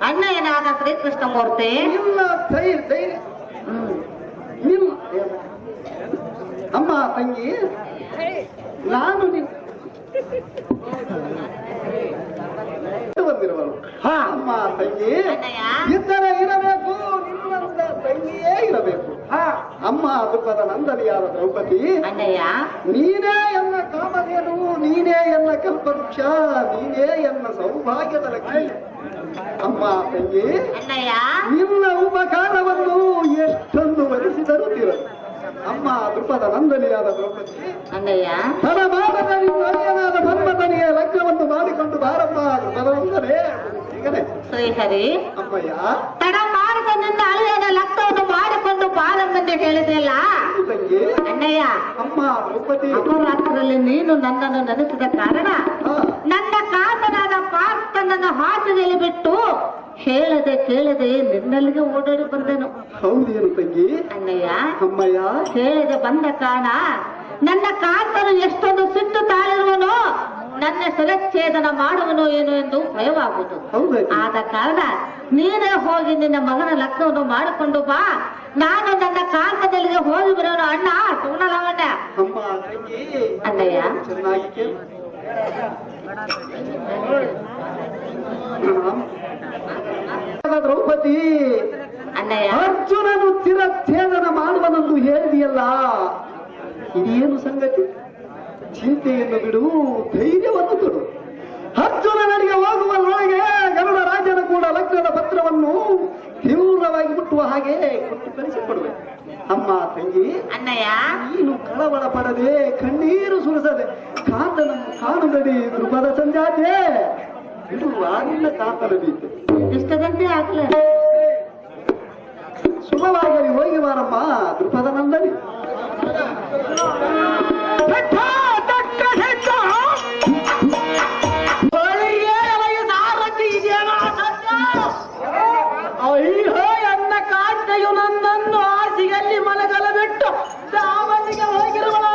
ಅಣ್ಣಯ್ಯನಾದ ಶ್ರೀಕೃಷ್ಣಮೂರ್ತಿ, ನಿಮ್ಮ ಧೈರ್ಯ ನಿಮ್ಮ ಅಮ್ಮ ತಂಗಿ, ನಾನು ಬಂದಿರುವಳು. ಅಮ್ಮ ತಂಗಿ ಅಣ್ಣಯ್ಯ, ಇತರ ಇರಬೇಕು, ನಿಮ್ಮಂತ ತಂಗಿಯೇ ಇರಬೇಕು. ಅಮ್ಮ ದುಃಖದ ನಂದನಿಯಾದ ದ್ರೌಪದಿ, ಅಣ್ಣಯ್ಯ ನೀನೇ ಎನ್ನ ಕಾಮಧೇನು, ನೀನೇ ಎನ್ನ ಕಲ್ಪವೃಕ್ಷ, ನೀನೇ ಎನ್ನ ಸೌಭಾಗ್ಯದ ಲಕ್ಷ್ಮಿ. ಅಮ್ಮ ತಂಗಿ, ಅಣ್ಣಯ್ಯ ನಿನ್ನ ಉಪಕಾರವನ್ನು ಎಷ್ಟೊಂದು ವರಿಸಿದರೂ ತೀರದು. ಅಮ್ಮ ದ್ರುಪದ ನಂದನಿಯಾದ ದ್ರೌಪದಿ, ಅಣ್ಣಯ್ಯ ತನ್ನ ಮಾತನ ನಿನ್ನಯ್ಯನಾದ ಮನ್ಮಥನಿಗೆ ಲಗ್ನವನ್ನು ಮಾಡಿಕೊಂಡು ಬಾರಮ್ಮ ದ್ರುಪದ ನಂದನೇ. ಈಗನೇ ಶ್ರೀಹರಿ, ಅಮ್ಮಯ್ಯ ತಡ ಮಾಡಿದ ನಿನ್ನ ಅಳಿಯನ ಲಗ್ನವನ್ನು ಮಾಡಿಕೊಂಡು ಬಾರಮ್ಮಂತೆ ಹೇಳಿದೆಯಲ್ಲ ತಂಗಿ. ಅಣ್ಣಯ್ಯ, ಅಮ್ಮ ದ್ರೌಪದಿ, ಅಪರಾತ್ರದಲ್ಲಿ ನೀನು ನನ್ನನ್ನು ನೆನೆಸಿದ ಕಾರಣ ನನ್ನ ಕಾತನಾದ ಪಾರ್ಥನನ್ನು ಹಾಸಿಗೆಯಲ್ಲಿ ಬಿಟ್ಟು ಹೇಳದೆ ಕೇಳದೆ ನಿನ್ನಲ್ಲಿಗೆ ಓಡಾಡಿ ಬಂದೆನು. ಹೌದೇನು ತಂಗಿ? ಅಣ್ಣಯ್ಯ, ಅಮ್ಮಯ್ಯ ಹೇಳದೆ ಬಂದ ಕಾರಣ ನನ್ನ ಕಾತನು ಎಷ್ಟೊಂದು ಸಿಟ್ಟು ತಾಳಿರುವನು, ನನ್ನ ಶಿರಚ್ಛೇದನ ಮಾಡುವನು ಏನು ಎಂದು ಭಯವಾಗುವುದು. ಹೌದಾಯ್ತು. ಆದ ಕಾರಣ ನೀನೇ ಹೋಗಿ ನಿನ್ನ ಮಗನ ಲಗ್ನವನ್ನು ಮಾಡಿಕೊಂಡು ಬಾ, ನಾನು ನನ್ನ ಕಾಂತದಲ್ಲಿಗೆ ಹೋಗಿ ಬರೋನು. ಅಣ್ಣ ಸುಮ್ಮನಲ್ಲವಣ್ಣ. ಅಮ್ಮ ತಂಗಿ, ಅಣ್ಣಯ್ಯ ಚೆನ್ನಾಗಿ ಕೇಳು. ದ್ರೌಪದಿ, ಅಣ್ಣಯ್ಯ ಅರ್ಜುನನು ಚಿರಚ್ಛೇದನ ಮಾಡುವನೆಂದು ಹೇಳಿದೆಯಲ್ಲ, ಇದೇನು ಸಂಗತಿ? ಚಿಂತೆಯನ್ನು ಬಿಡು, ಧೈರ್ಯವನ್ನು ಕೊಡು. ಅರ್ಜುನನಿಗೆ ಹೋಗುವೊಳಗೆ ಗರುಡ ರಾಜನ ಕೂಡ ಲಗ್ನದ ಪತ್ರವನ್ನು ತೀವ್ರವಾಗಿ ಮುಟ್ಟುವ ಹಾಗೆ ಕೊಟ್ಟು ಕಳಿಸಿಕೊಡುವೆ. ಅಮ್ಮ ತಂಗಿ, ಅಣ್ಣಯ್ಯ ನೀನು ಕಳವಳ ಪಡದೆ, ಕಣ್ಣೀರು ಸುರಿಸದೆ ಕಾಂತನನ್ನು ಕಾಣುಗಡಿ ದ್ರುಪದ ಸಂಜಾತೆ ಬಿಡುವ ನಿನ್ನ ಕಾಂತನ ಬೀತೆ. ಇಷ್ಟದಂತೆ ಆಗ್ಲ ಶುಭವಾಗಿ ಹೋಗಿ ಬಾರಮ್ಮ ದ್ರುಪದ ನಂದನಿ. ಅಯ್ಯೋ, ಎನ್ನ ಕಾಂತೆಯು ನನ್ನನ್ನು ಹಾಸಿಗೆಯಲ್ಲಿ ಮಲಗಲ ಬಿಟ್ಟು ಸಾವನ್ನಿಗೆ ಹೋಗಿರುವಳ.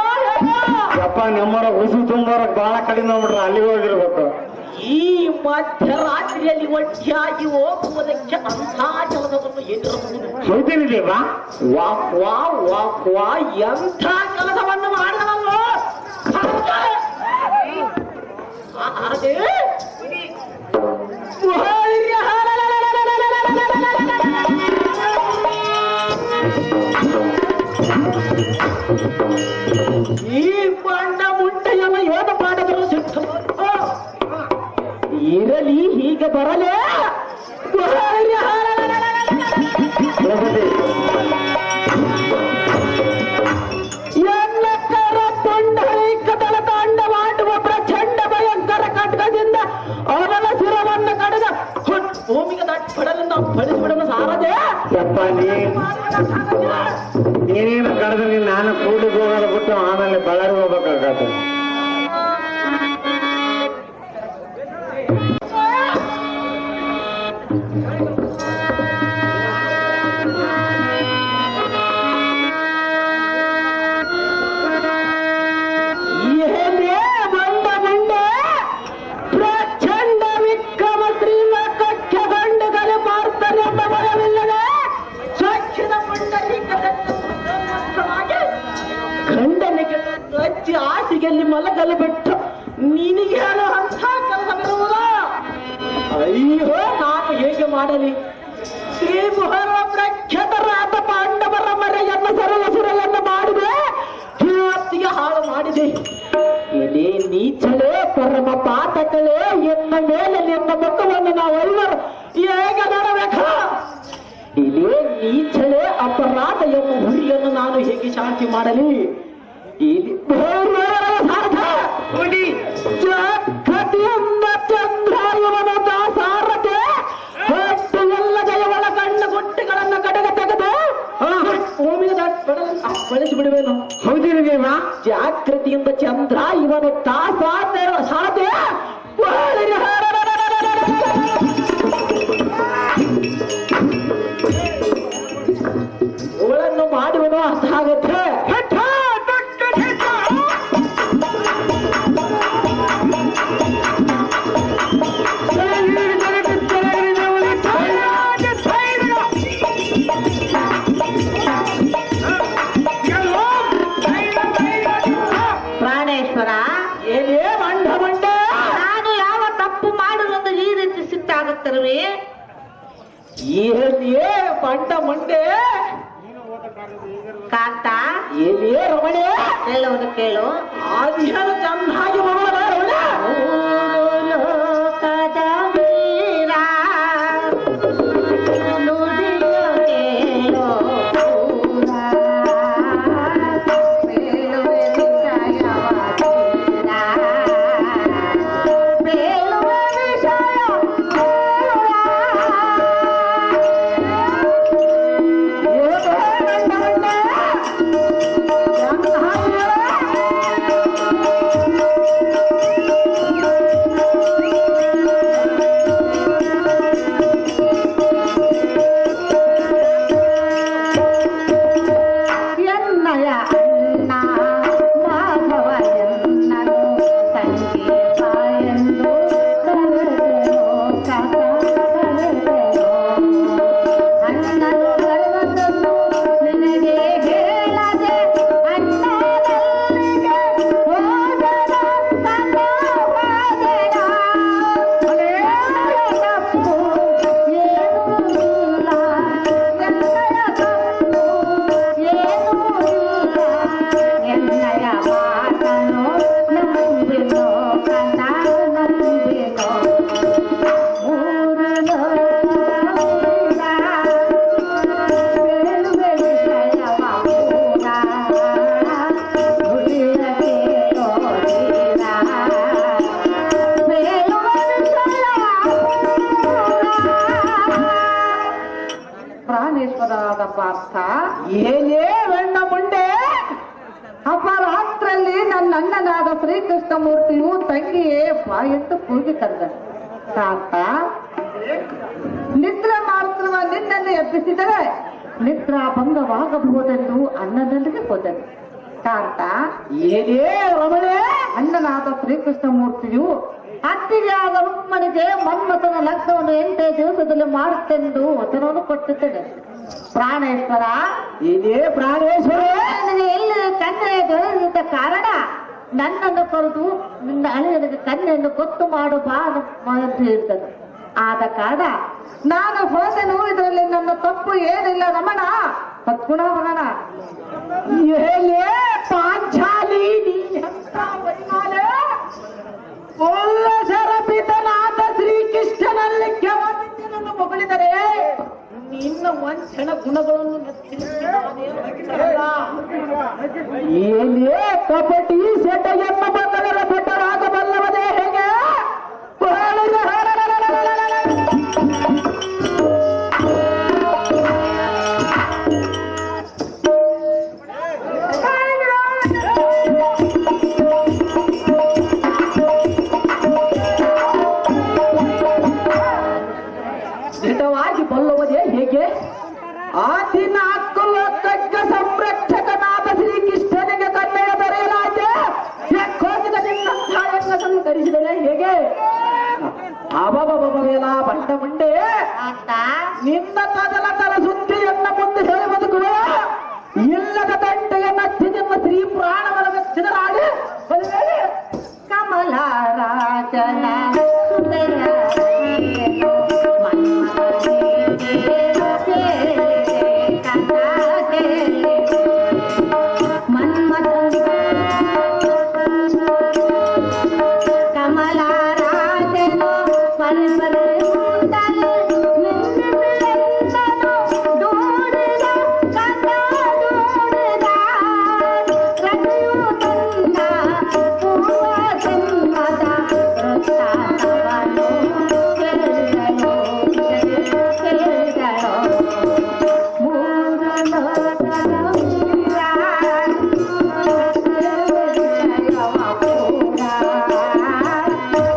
ಯಪ್ಪ, ನಮ್ಮರ ಉಸು ತುಂಬಾರ ಬಹಳ ಕಡಿಮೆ ನೋಡ್ರಿ, ಅಲ್ಲಿಗೆ ಹೋಗಿರ್ಬೇಕು. ಈ ಮಧ್ಯರಾತ್ರಿಯಲ್ಲಿ ಒಟ್ಟಿಯಾಗಿ ಹೋಗುವುದಕ್ಕೆ ಅಂಥ ಕೆಲಸವನ್ನು ಎದುರಬಹುದು. ಹೌದೇನು ದೇವ? ವಾಕ್ ವಾ ವಾಕ್ ವಾ, ಎಂಥ ಕೆಲಸವನ್ನು ಮಾಡಿದವಲ್ಲೋ. ಅದೇ ಈ ಬಂಡ ಮುಂಡೆಯವ ಯೋಧ ಮಾಡಿದ್ರು ಸಿಟ್ಟು ಇರಲಿ, ಹೀಗೆ ಬರಲೇ. ಎಲ್ಲಕ್ಕರ ಪುಂಡರೀಕದಳ ತಾಂಡ ಮಾಡುವ ಪ್ರಚಂಡ ಭಯಂಕರ ಖಡ್ಗದಿಂದ ಅವನ ಶಿರವನ್ನು ಕಡಿದ ಭೂಮಿಗೆ ದಟ್ಟಡಲಿಂದ ಬಡಿಸಿಬಿಡಲು ಸಾರದೆ. ಯಪ್ಪ, ನೀನೇನು ಕರೆದ್ರೆ ನಾನು ಕೂಡಿಗೆ ಹೋಗೋದು ಬಿಟ್ಟು ಆಮೇಲೆ ಬಳ್ಳಾರಿ ಹೋಗ್ಬೇಕಾಗತ್ತೆ. ಹಾಸಿಗೆಯಲ್ಲಿ ಮಲಗಲು ಬಿಟ್ಟು ನಿನಗೇನು ಅಂಥ ಕೆಲಸವಿರುವುದ? ಅಯ್ಯೋ, ನಾನು ಹೇಗೆ ಮಾಡಲಿ? ಶ್ರೀ ಮುಹರ ಪ್ರಖ್ಯಾತರಾದ ಪಾಂಡವರ ಮರೆಯನ್ನು ಸರ್ವಸುರವನ್ನು ಮಾಡಿದೆ, ಕೀರ್ತಿಗೆ ಹಾಳು ಮಾಡಿದೆ. ಇದೇ ನೀಚಲೇ, ಪರಮ ಪಾತಕಲೇ, ಎನ್ನ ಮೇಲೆ ನಿನ್ನ ಮುಖವನ್ನು ನಾವೆಲ್ಲರೂ ಹೇಗೆ ನೋಡಬೇಕ? ಇದೇ ನೀಚಲೇ, ಅಪರಾಧ ಎಂಬ ಹುರಿಯನ್ನು ನಾನು ಹೇಗೆ ಶಾಂತಿ ಮಾಡಲಿ? ಇಲ್ಲಿ ಕಥೆಯಿಂದ ಚಂದ್ರಾಯುವನ ದಾಸಾರತೆ ಹೊಟ್ಟು ಎಲ್ಲ ಜಯವಳ ಕಣ್ಣ ಗುಟ್ಟಿಗಳನ್ನು ಕಡೆಗೆ ತೆಗೆದು ಭೂಮಿಗೆ ಬಳಸಿ ಬಿಡುವೇನು? ಹೌದೇನು ದೇವ? ಜಾಗೃತಿಯಿಂದ ಚಂದ್ರ ಇವನು ಸಾರತೆ ಇವಳನ್ನು ಮಾಡುವನು ಅರ್ಥ ಆಗುತ್ತೆ. ಪ್ರಾಣೇಶ್ವರ, ಏನೇ ಮಂಡ ಮಂಡ, ನಾನು ಯಾವ ತಪ್ಪು ಮಾಡುವುದು ಈ ರೀತಿ ಸಿಟ್ಟಾಗುತ್ತಿರುವೆ? ಏನೇ ಮಂಡ ಮಂಡೆ, ಕಾಂತ ಏನೇ ರಮಣೆ ಹೇಳುವುದು ಕೇಳು. ಆದಿಹನ ಚೆನ್ನಾಗಿ ಮಗಳ ರಮಣ ಲೋಕದ ವೀರ ನುಡಿಯೋ ಕೇಳೋ ಪೂರ. ಬೇಳುವೆ ವಿಷಯವ ತೀರ. ಬೇಳುವೆ ವಿಷಯ ಎನ್ನಯ ಅಣ್ಣ ಮಾಧವ ಎನ್ನನು ಸಂಗೀತ ಎಂದು ಕರೆದೆನೋ ಕಥ ಕರೆದೆನೋ. ಅಣ್ಣನು ಬರುವುದನ್ನು ನಿನಗೆ ಹೇಳದೆ ಅಣ್ಣನಲ್ಲಿಗೆ ಹೋದನ ಕಥ ಹೋದೆನ. ಎನ್ನಯ ತಪ್ಪು ಏನೂ ಇಲ್ಲ, ಎನ್ನಯ ತಪ್ಪು ಏನೂ ಇಲ್ಲ. ಎನ್ನಯ ಮಾತನು ನಂಬಿನೋ ಕಥ ನಂಬಿನೋ. ಮೂರು ಲೋಕವೀರ ಬೇಳುವೆ ವಿಷಯವ ಪೂರ. ನುಡಿಯ ಕೇಳೋ ಧೀರ. ಬೇಳುವೆ ವಿಷಯ ಪ್ರಾಣೇಶ್ವರರಾದ ಪಾರ್ಥ, ಏನೇ ವೆಣ್ಣ ಮುಂಡೆ ಅಪರಾತ್ರಲ್ಲಿ ನನ್ನ ಅಣ್ಣನಾದ ಶ್ರೀಕೃಷ್ಣ ಮೂರ್ತಿಯು ತಂಗಿಯೇ ಬಾಯೆಂದು ಕೂಗಿ ಕರೆದ. ಕಾಂತ, ನಿದ್ರೆ ಮಾಡುತ್ತಿರುವ ನಿನ್ನನ್ನು ಎಬ್ಬಿಸಿದರೆ ನಿದ್ರಾ ಭಂಗವಾಗಬಹುದೆಂದು ಅಣ್ಣನಲ್ಲಿಗೆ ಹೋದನು. ಕಾಂತ, ಏನೇ ರಮಣೆ ಅಣ್ಣನಾದ ಶ್ರೀಕೃಷ್ಣ ಮೂರ್ತಿಯು ಅತ್ತಿಗೆ ಆದ ರುಕ್ಮಣಿಗೆ ಮನ್ಮಥನ ಲಗ್ನವನ್ನು 8 ದಿವಸದಲ್ಲಿ ಮಾಡುತ್ತೆಂದು ವಚನವನ್ನು ಕೊಟ್ಟಿದ್ದೇನೆ. ಪ್ರಾಣೇಶ್ವರ, ಏನೇ ಪ್ರಾಣೇಶ್ವರ ನನಗೆ ಎಲ್ಲಿ ಕನ್ಯೆ ದೊರೆಯದ ಕಾರಣ ನನ್ನನ್ನು ಕರೆದು ನಿನ್ನ ಅಳಿಯನಿಗೆ ಕನ್ಯೆಯನ್ನು ಗೊತ್ತು ಮಾಡು ಬಾ ಅಂತ ಹೇಳಿದ್ದನು. ಆದ ಕಾರಣ ನಾನು ಹೋದೆನು. ಇದರಲ್ಲಿ ನನ್ನ ತಪ್ಪು ಏನಿಲ್ಲ ರಮಣ. ಸದ್ಗುಣ ಮಗನ. ಏನೇ ಪಾಂಚಾಲಿ ನೀನೆಂತ ವೈಮಾಲೆ ಪಿತನಾದ ಶ್ರೀಕೃಷ್ಣನಲ್ಲಿ ಕೆವನಿಂದನನ್ನು ಹೊಗಳಿದರೆ ನಿನ್ನ ವಂಚನ ಗುಣಗಳನ್ನು ಏನೇ ಕಪಟಿ ಸೆಟೆಯನ್ನ ಬಂದವರ ಭಟ್ಟರಾಗಬಲ್ಲವದೇ ಹೇಗೆ? ದಿಟವಾಗಿ ಬಲ್ಲುವುದೇ ಹೇಗೆ? ಆದಿನ ಹಕ್ಕುಲ ತಗ್ಗ ಸಂರಕ್ಷಕನಾದ ಶ್ರೀಕೃಷ್ಣನಿಗೆ ಕನ್ನೆಯ ಬರೆಯಲಾದೆ ಕೋಚಿದ ನಿನ್ನ ಹೆಂಗಸನ್ನು ಧರಿಸಿದರೆ ಹೇಗೆ? ಅಬಬಬಬೆಲ ಬಂಡ ಮುಂಡೆ, ನಿನ್ನ ತದಲತರ ಸುದ್ದಿಯನ್ನ ಮುಂದೆ ಹೇಳಿ ಬದುಕುವ ಇಲ್ಲದ ದಂಟೆಯ ನಚ್ಚಿ ನಿಮ್ಮ ಶ್ರೀ ಪ್ರಾಣವರ ಚಿದರಾಡಿ ಕಮಲ ರಾಜನ ಸುಂದರ ಕಮಲಾರಾಜನು ಪರಪರೆ ಮುಂದಲು ನಿಂದಿಸಿದನು. ದೂಡಿದ ಕಥ ದೂಡಿದ ರತಿಯು ತನ್ನ ಪೂರ್ವ ಜನ್ಮದ ವೃತ್ತಾಂತವನ್ನು ಕೇಳಿದಳು ಕೇಳಿದಳು. ಮೂರು ಲೋಕದ ವೀರ ವಿಷಯವ ಪೂರ.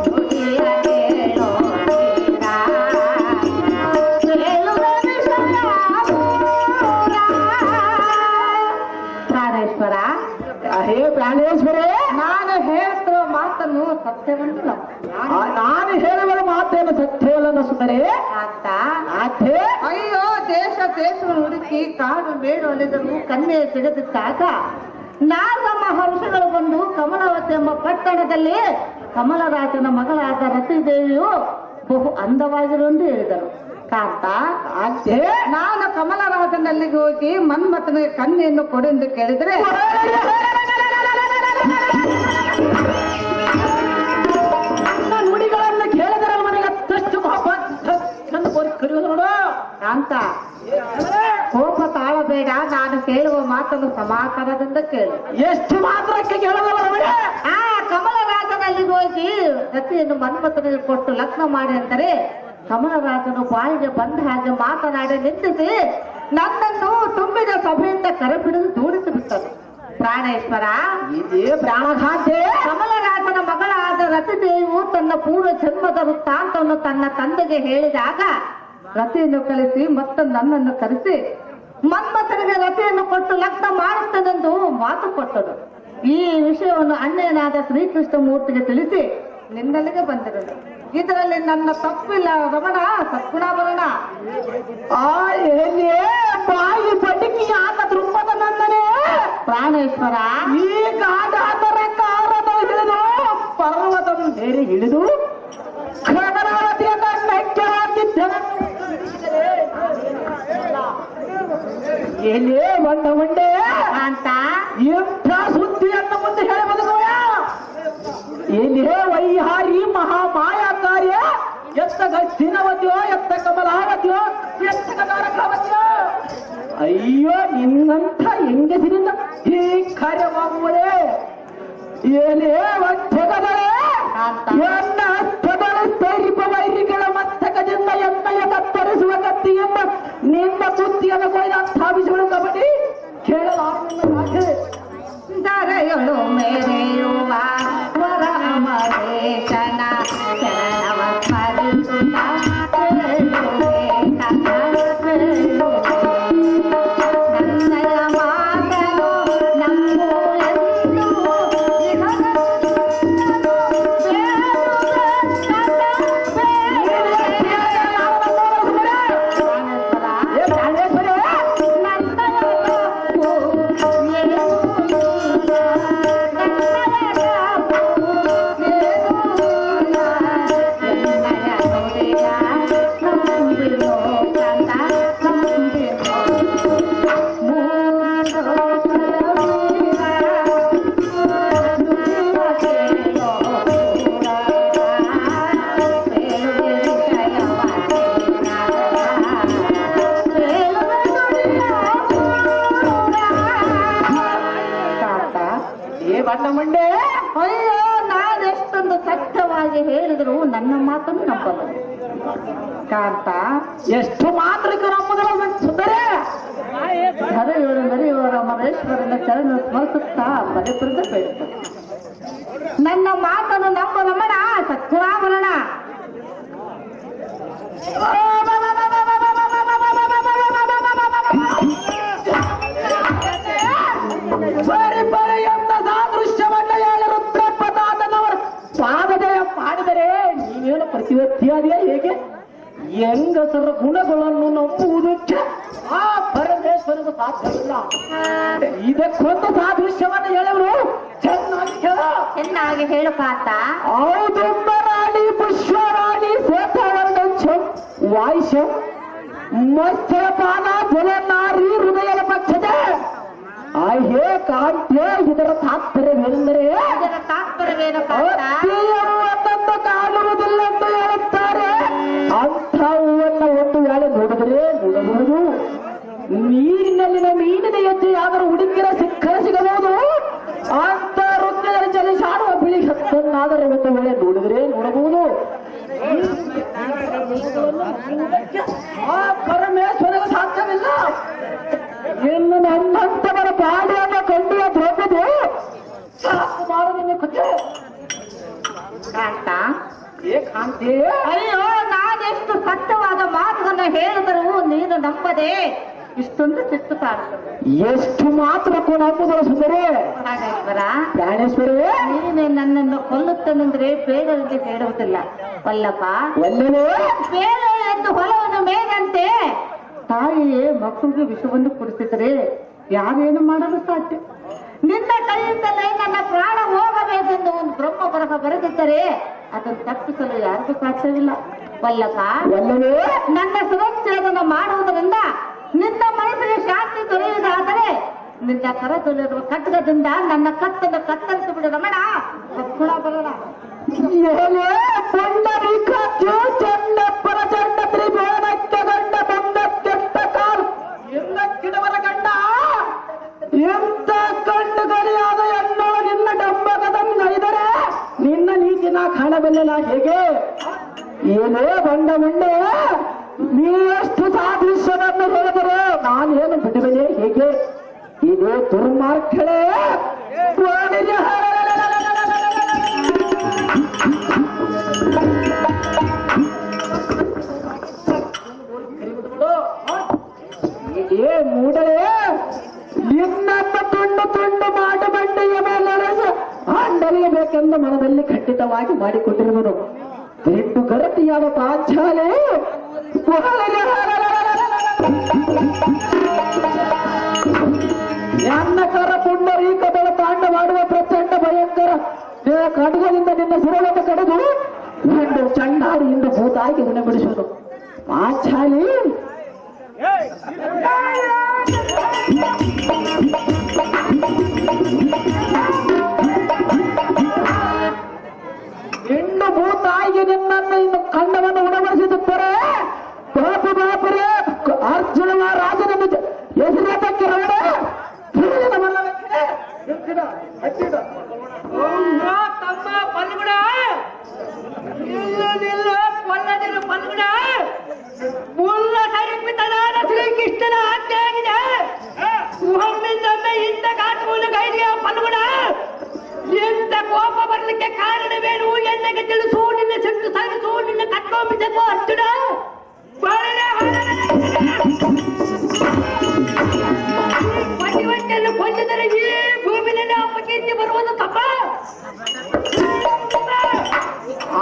ನುಡಿಯ ಕೇಳೋ ಧೀರ. ಕೇಳುವ ವಿಷಯ ಪೂರ. ಪ್ರಾಣೇಶ್ವರ, ಹೇ ಪ್ರಾಣೇಶ್ವರೇ, ನಾನು ಹೇಳ್ತಿರೋ ಮಾತನ್ನು ಸತ್ಯವನ್ನು ನಾನು ಹೇಳುವ ಮಾತೇನು ಸತ್ಯವಲ್ಲ ಸುಂದರೇ? ಅಂತ ಆಕೆ ಅಯ್ಯೋ ದೇಶ ಹುಡುಕಿ ಕಾಡು ಬೇಡು ಅಲೆದರೂ ಕನ್ಯೆ ಸಿಗದಿದ್ದಾಗ ನಾರದ ಮಹರ್ಷಿಗಳು ಬಂದು ಕಮಲಾವತಿ ಎಂಬ ಪಟ್ಟಣದಲ್ಲಿ ಕಮಲರಾಜನ ಮಗಳಾದ ರತಿದೇವಿಯು ಬಹು ಅಂದವಾಗಿರು ಎಂದು ಹೇಳಿದರು. ಕಾಂತ ಅಂತೆ ನಾನು ಕಮಲರಾಜನಲ್ಲಿಗೆ ಹೋಗಿ ಮನ್ಮಥನಿಗೆ ಕನ್ನೆಯನ್ನು ಕೊಡೆಂದು ಕೇಳಿದ್ರೆ ನುಡಿಗಳನ್ನು ಕೇಳಿದರೆ ಮನೆಗೆ ಅಷ್ಟು ಕೋಪ ಕರೆಯುವುದು ನೋಡು ಕಾಂತ ಕೋಪ ತಾಳಬೇಡ, ನಾನು ಕೇಳುವ ಮಾತನ್ನು ಸಮಾಧಾನದಿಂದ ಕೇಳು. ಎಷ್ಟು ಮಾತ್ರಕ್ಕೆ ಕೇಳೋದಲ್ಲ ಆ ಕಮಲರಾಜನಲ್ಲಿಗೆ ಹೋಗಿ ರತಿಯನ್ನು ಮನ್ಮಥನಿಗೆ ಕೊಟ್ಟು ಲಗ್ನ ಮಾಡಿ ಅಂತಾರೆ. ಕಮಲರಾಜನು ಬಾಯಿಗೆ ಬಂದ ಹಾಗೆ ಮಾತನಾಡಿ ನಿಂತಿಸಿ ನನ್ನನ್ನು ತುಂಬಿದ ಸಭೆಯಿಂದ ಕರೆಬಿಡಿದು ದೂಡಿಸಿ ಬಿಟ್ಟನು. ಪ್ರಾಣೇಶ್ವರ, ಇದೇ ಪ್ರಾಣಘಾತೆ. ಕಮಲರಾಜನ ಮಗಳಾದ ರತಿದೇವಿಯು ತನ್ನ ಪೂರ್ವ ಜನ್ಮದ ವೃತ್ತಾಂತವನ್ನು ತನ್ನ ತಂದೆಗೆ ಹೇಳಿದಾಗ ರತಿಯನ್ನು ಕಳಿಸಿ ಮತ್ತು ನನ್ನನ್ನು ಕರೆಸಿ ಮನ್ಮಥನಿಗೆ ರತಿಯನ್ನು ಕೊಟ್ಟು ಲಗ್ನ ಮಾಡುತ್ತೇನೆಂದು ಮಾತು ಕೊಟ್ಟನು. ಈ ವಿಷಯವನ್ನು ಅಣ್ಣನಾದ ಶ್ರೀಕೃಷ್ಣ ಮೂರ್ತಿಗೆ ತಿಳಿಸಿ ನಿನ್ನಲ್ಲಿಗೆ ಬಂದಿರಲು. ಇದರಲ್ಲಿ ನನ್ನ ತಪ್ಪಿಲ್ಲ ರಮಣ, ಸದ್ಗುಣಾಭರಣ. ಬಾಯಿ ಬದುಕಿ ಆತ ದೃಪದ ನನ್ನನೇ ಪ್ರಾಣೇಶ್ವರ, ಈ ಗಾಢಾತರ ಕಾರದ ಹಿಡಿದು ಪರ್ವತದ ಬೇರೆ ಹಿಡಿದು ಖಗರಾವತಿಯನ್ನ ಮೆಚ್ಚರಾಗಿದ್ದ ಎಲ್ಲಿ ಬಂದ ಮುಂಡೆ ಅಂತ ಎಂಥ ಸುದ್ದಿಯನ್ನು ಮುಂದೆ ಹೇಳಿ ಬದುಕುವ ಎಲ್ಲಿ ವೈಹಾರಿ ಮಹಾಮಾಯಾಕಾರ್ಯ ಎತ್ತ ಗಸ್ತಿನವತಿಯೋ ಎತ್ತ ಕಮಲಾವತಿಯೋ ಎತ್ತ ಕನಕಾವತಿಯೋ. ಅಯ್ಯೋ ನಿನ್ನಂಥ ಹೆಂಗಸಿನಿಂದ ಈ ಕಾರ್ಯವಾಗುವುದೇ ಏನೇ ವಂಚಕಗಳೇ ಎನ್ನ ಹಸ್ತಗಳು ಸೇರಿಪ ವೈರಿಗಳ ಮಸ್ತಕದಿಂದ ಎಣ್ಣೆಯ ಕತ್ತರಿಸುವ ಕತ್ತಿಯೆಂಬ ನಿನ್ನ ಬುದ್ಧಿಯನ್ನು ಕೊಯ್ದಂಥ ವಿಷಯಗಳು ಕಬಡ್ಡಿ ಕೇಳಲಾಗುವುದು. ಧರೆಯೊಳು ಮೇರೆಯುವ ವರಮರೇಶನ ಚರಣವ ಸ್ಮರಿಸುತ್ತ ನನ್ನಯ ಮಾತನು ನಂಬು ಎಂದು ಮಂಡೆ. ಅಯ್ಯೋ, ನಾನೆಷ್ಟೊಂದು ಸತ್ಯವಾಗಿ ಹೇಳಿದ್ರು ನನ್ನ ಮಾತನ್ನು ನಂಬಲ್ಲ ಕಾಂತ. ಎಷ್ಟು ಮಾತ್ರಕ್ಕೆ ನಂಬುವುದಿಲ್ಲ ಸುಂದರೇ. ಧರೆಯೊಳು ಮೆರೆಯುವ ಮರೇಶ್ವರನ ಚರಣ ಸ್ಮರಿಸುತ್ತಾ ಪರಿಪುರದ ಬೇಡುತ್ತದೆ. ನನ್ನ ಮಾತನ್ನು ನಂಬ ರಮಣ, ಸತ್ಯರಾಮರಣ. ಬರಿ ಬರಿ ಎಂಬ ಸಾದೃಶ್ಯವನ್ನ ಹೇಳಿ ರುದ್ರಪ್ರತಾತನವರ ಪಾದಜಯ ಮಾಡಿದರೆ ನೀವೇನು ಪ್ರತಿವರ್ತಿಯಾದಿಯ ಹೇಗೆ? ಹೆಂಗಸರ ಗುಣಗಳನ್ನು ನಂಬುವುದಕ್ಕೆ ಆ ಪರಮೇಶ್ವರನು ಸಾಧ್ಯವಿಲ್ಲ. ಇದಕ್ಕೊಂದು ಸಾದೃಶ್ಯವನ್ನ ಹೇಳಿದ್ರು ಚೆನ್ನಾಗಿ ಹೇಳ. ಚೆನ್ನಾಗಿ ಹೇಳು ಕಾಂತ. ಔದುಂಬರಾಣಿ ಪುಷ್ಪರಾಣಿ ಶ್ವೇತವರ್ಣ ವಾಯ್ಶ ಮತ್ಸ್ಯಪಾನ ಜಲನಾರಿ ಹೃದಯದ ಪಕ್ಷದೆ ಹೇ ಕಾಂತ್ಯ. ಇದರ ತಾತ್ಪರ್ಯವೇನೆಂದರೆ ಇದರ ತಾತ್ಪರ್ಯವೇನು ಕಾಂತ? ಹೂವನ್ನು ಕಾಣುವುದಿಲ್ಲ ಎಂದು ಹೇಳುತ್ತಾರೆ. ಅಂಥ ಹೂವನ್ನು ಒಂದು ವೇಳೆ ನೋಡಿದರೆ ನೋಡಬಹುದು. ನೀರಿನಲ್ಲಿನ ಮೀನಿನ ಹೆಜ್ಜೆಯಾದರೂ ಹುಡುಕಿರ ಸಿಕ್ಕರ ಸಿಗಬಹುದು. ಅಂತ ಹೃದಯದಲ್ಲಿ ಚಲಿಸಾಡುವ ಬಿಳಿ ಹತ್ತನ್ನಾದರೆ ಒಂದು ವೇಳೆ ನೋಡಿದರೆ ನೋಡಬಹುದು. ಆ ಪರಮೇಶ್ವರನಿಗೆ ಸಾಧ್ಯವಿಲ್ಲ. ಇನ್ನು ನನ್ನಂತವರ ಬಾಡಿಯನ್ನು ಕಂಡಿಯ ದ್ರವ್ಯದು ಸಾಕು ಮಾಡುವುದನ್ನು ಕೊಟ್ಟೆ ಕಾಂತ. ಕಾಂತಿ. ಅಯ್ಯೋ, ನಾನೆಷ್ಟು ಸತ್ಯವಾದ ಮಾತುಗಳನ್ನು ಹೇಳಿದರೂ ನೀನು ನಂಬದೆ ಇಷ್ಟೊಂದು ಸಿಟ್ಟು ಕಾಡುತ್ತದೆ. ಎಷ್ಟು ಮಾತ್ರಕ್ಕೂ ನಂಬುದರ ಸುಂದರೇ. ಪ್ರಾಣೇಶ್ವರ, ಪ್ರಾಣೇಶ್ವರೇ, ನೀನೇ ನನ್ನನ್ನು ಕೊಲ್ಲುತ್ತನೆಂದ್ರೆ ಬೇಡರಿಗೆ ಬೇಡುವುದಿಲ್ಲ ವಲ್ಲಪ್ಪ. ಒಳ್ಳೆಯೇ ಬೇಡ ಎಂದು ಹೊಲವನ್ನು ಮೇದಂತೆ ತಾಯಿಯೇ ಮಕ್ಕಳಿಗೆ ವಿಷವನ್ನು ಕುಡಿಸಿದರೆ ಯಾರೇನು ಮಾಡಲು ಸಾಧ್ಯ? ನಿನ್ನ ಕೈಯಿಂದಲೇ ನನ್ನ ಪ್ರಾಣ ಹೋಗಬೇಕೆಂದು ಒಂದು ಬ್ರಹ್ಮ ಬರಹ ಬರೆದಿದ್ದರೆ ಅದನ್ನು ತಪ್ಪಿಸಲು ಯಾರಿಗೂ ಸಾಧ್ಯವಿಲ್ಲ. ವಲ್ಲಭ, ಒಲ್ಲವೇ ನನ್ನ ಸುರಕ್ಷೆಯನ್ನು ಮಾಡುವುದರಿಂದ ನಿನ್ನ ಮನಸ್ಸಿಗೆ ಶಾಂತಿ ದೊರೆಯುವುದಾದರೆ ನಿನ್ನ ಕರದಲ್ಲಿರುವ ಖಡ್ಗದಿಂದ ನನ್ನ ಕತ್ತನ್ನು ಕತ್ತರಿಸಿ ಬಿಡು ರಮಣ. ಕಪ್ಪುಳ ಬರಲ್ಲ. ಏನೇ ಪುಂಡರೀಕಾಕ್ಷ ಚಂಡಪ್ಪನ ಚಂಡ ತ್ರಿಭುವನಕ್ಕೆ ಗಂಡ ಬಂದ ಕೆಟ್ಟ ಕಾಲು ಎಲ್ಲ ಕಿಡವರ ಗಂಡ ಎಂತ ಕಣ್ಣು ಗಡಿಯಾದ ಎನ್ನೋ ನಿನ್ನ ಡಂಬಕದಂಗೈದರೆ ನಿನ್ನ ನೀತಿನ ಕಾಣಬಲ್ಲೆನ ಹೇಗೆ? ಏನೇ ಬಂಡ ಮುಂಡೆ, ನೀಷ್ಟು ಸಾಧಿಸೋದನ್ನು ಹೇಳಿದರೆ ನಾನೇನು ಬಿಡುವೆನೆ ಹೇಗೆ? ಇದೇ ದುರ್ಮಾರ್ಗಗಳೇ ಏ ಮೂಡಲೇ, ನಿನ್ನನ್ನು ತುಂಡು ತುಂಡು ಮಾಡು ಬಂಡೆಯ ಮೇಲೆ ಅಂಡಲಿಯಬೇಕೆಂದು ಮನದಲ್ಲಿ ಖಂಡಿತವಾಗಿ ಮಾಡಿಕೊಂಡಿರುವನು. ದೆಟ್ಟು ಗರತಿಯಾದ ಪಾಂಚಾಲೆ ನನ್ನ ಕರ ಪುಂಡರೀಕದಳ ತಾಂಡ ಮಾಡುವ ಪ್ರಚಂಡ ಭಯಂಕರ ಖಡ್ಗದಿಂದ ನಿನ್ನ ಸುರಳನ್ನು ಕಡಿದು ಇಂದು ಚಂಡಾಡಿಯಿಂದ ಭೂತಾಗಿ ಉಣಬಿಡಿಸುವುದು. ಪಾಂಚಾಲಿ ಹೆಣ್ಣು ಭೂತಾಯಿಗೆ ನಿನ್ನನ್ನು ಇನ್ನು ಖಂಡವನ್ನು ಉಣಬಡಿಸುತ್ತಾರೆ. ಬಾಪರೇ ಅರ್ಜುನ ರಾಜನನ್ನು ಹೆಸರಕ್ಕೆ ತಮ್ಮ ಪಲ್ಗುಡ ಕೊಲ್ಲದಿರ ಪಲ್ಗುಡ ಮುಲ್ಲ ಸರಿಪಿತನಾದ ಶ್ರೀಕೃಷ್ಣನ ಆಜ್ಞೆಯಾಗಿದೆ. ಒಮ್ಮಿಂದೊಮ್ಮೆ ಇಂಥ ಕಾಟವನ್ನು ಕೈಗೆ ಪಲ್ಗುಡ. ಇಂಥ ಕೋಪ ಬರಲಿಕ್ಕೆ ಕಾರಣವೇನು ಎಣ್ಣೆಗೆ ತಿಳಿಸು, ನಿನ್ನ ಸಿಟ್ಟು ಸಾಗಿಸು, ನಿನ್ನ ಕಟ್ಕೊಂಬಿಸಬೇಕು ಅರ್ಜುನ. ಪತಿವಂತೆಯನ್ನು ಕೊಂದಿದರೆ ಈ ಭೂಮಿನಲ್ಲಿ ಅಪಕೀರ್ತಿ ಬರುವುದು ತಪ್ಪ.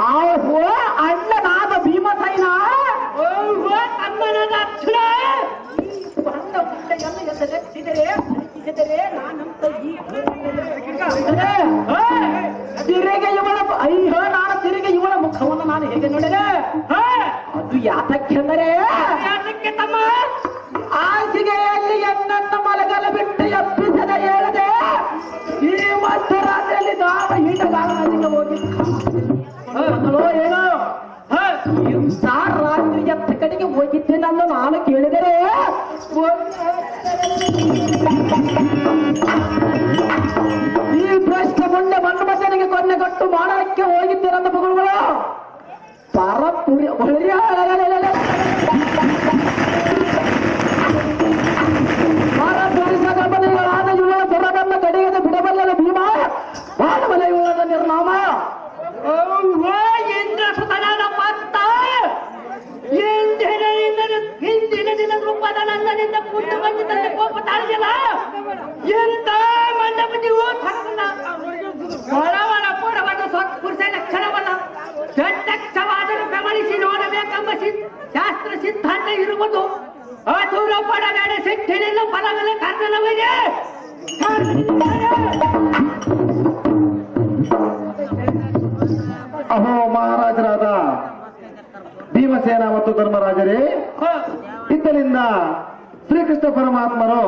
ಆಹೋ ಅಣ್ಣನಾದ ಭೀಮಸೈನ, ತಮ್ಮನಾದ ಅರ್ಜುನ. ತಿರುಗಿ ಇವಳ ಅಯ್ಯೋ ನಾನು ತಿರುಗಿ ಇವಳ ಮುಖವನ್ನು ನಾನು ಹೇಗೆ ನೋಡಿದೆ? ಅದು ಯಾತಕ್ಕೆಂದರೆ ಯಾತಕ್ಕೆ ತಮ್ಮ? ಹಾಸಿಗೆಯಲ್ಲಿ ಎನ್ನನ್ನು ಮಲಗಲ ಬಿಟ್ಟು ಎಬ್ಬಿಸದೆ ಹೇಳದೆ ಈ ಮಧ್ಯರಾತ್ರಿಯಲ್ಲಿ ನಾವು ಈಟಗಾರನಿಗೆ ಹೋಗಿದ್ದೋ ಏನೋ ಇಂಥ ರಾತ್ರಿ ಎತ್ತ ಕಡೆಗೆ ಹೋಗಿದ್ದೇನನ್ನು ನಾನು ಕೇಳಿದರೆ ಈ ಪ್ರಶ್ನೆ ಮುಂದೆ ಮನ್ಮಥನಿಗೆ ಕೊನೆಗಟ್ಟು ಮಾಡಕ್ಕೆ ಹೋಗಿದ್ದೇನಂತ ಮಗಳುಗಳು ಪರಪುರಿ ಪರಪುರಿಸಗಮನಿಗಳಾದ ಇವಳ ಪುರವನ್ನು ಕಡೆಯದೆ ಬಿಡಬಲ್ಲದ ಭೀಮ ಮಾನವನ ಇವಳದ ನಿರ್ನಾಮ. ಇಂದ್ರ ಸುತನಾದ ಭಕ್ತ ಹಿಂದಿನ ದಿನ ರೂಪದ ನಂದನಿಂದ ಪುಣ್ಯ ಬಂದಿದ್ದ ಕೋಪ ತಾಳಿದಲ್ಲ. ಎಂತ ಮಂಡಪತಿಯು ಹೊರವರ ಪೂರವನ್ನು ಪುರುಷ ಲಕ್ಷಣವಲ್ಲ. ದಟ್ಟಕ್ಷವಾದರೂ ಗಮನಿಸಿ ನೋಡಬೇಕೆಂಬ ಶಾಸ್ತ್ರ ಸಿದ್ಧಾಂತ ಇರುವುದು. ಆತುರ ಪಡಬೇಡ, ಸಿಟ್ಟಿನಿಂದ ಫಲಗಳ ಕಾರಣವಿದೆ. ಅಹೋ ಮಹಾರಾಜರಾದ ಭೀಮಸೇನ ಮತ್ತು ಧರ್ಮರಾಜರೇ, ಇದ್ದಲಿಂದ ಶ್ರೀಕೃಷ್ಣ ಪರಮಾತ್ಮರು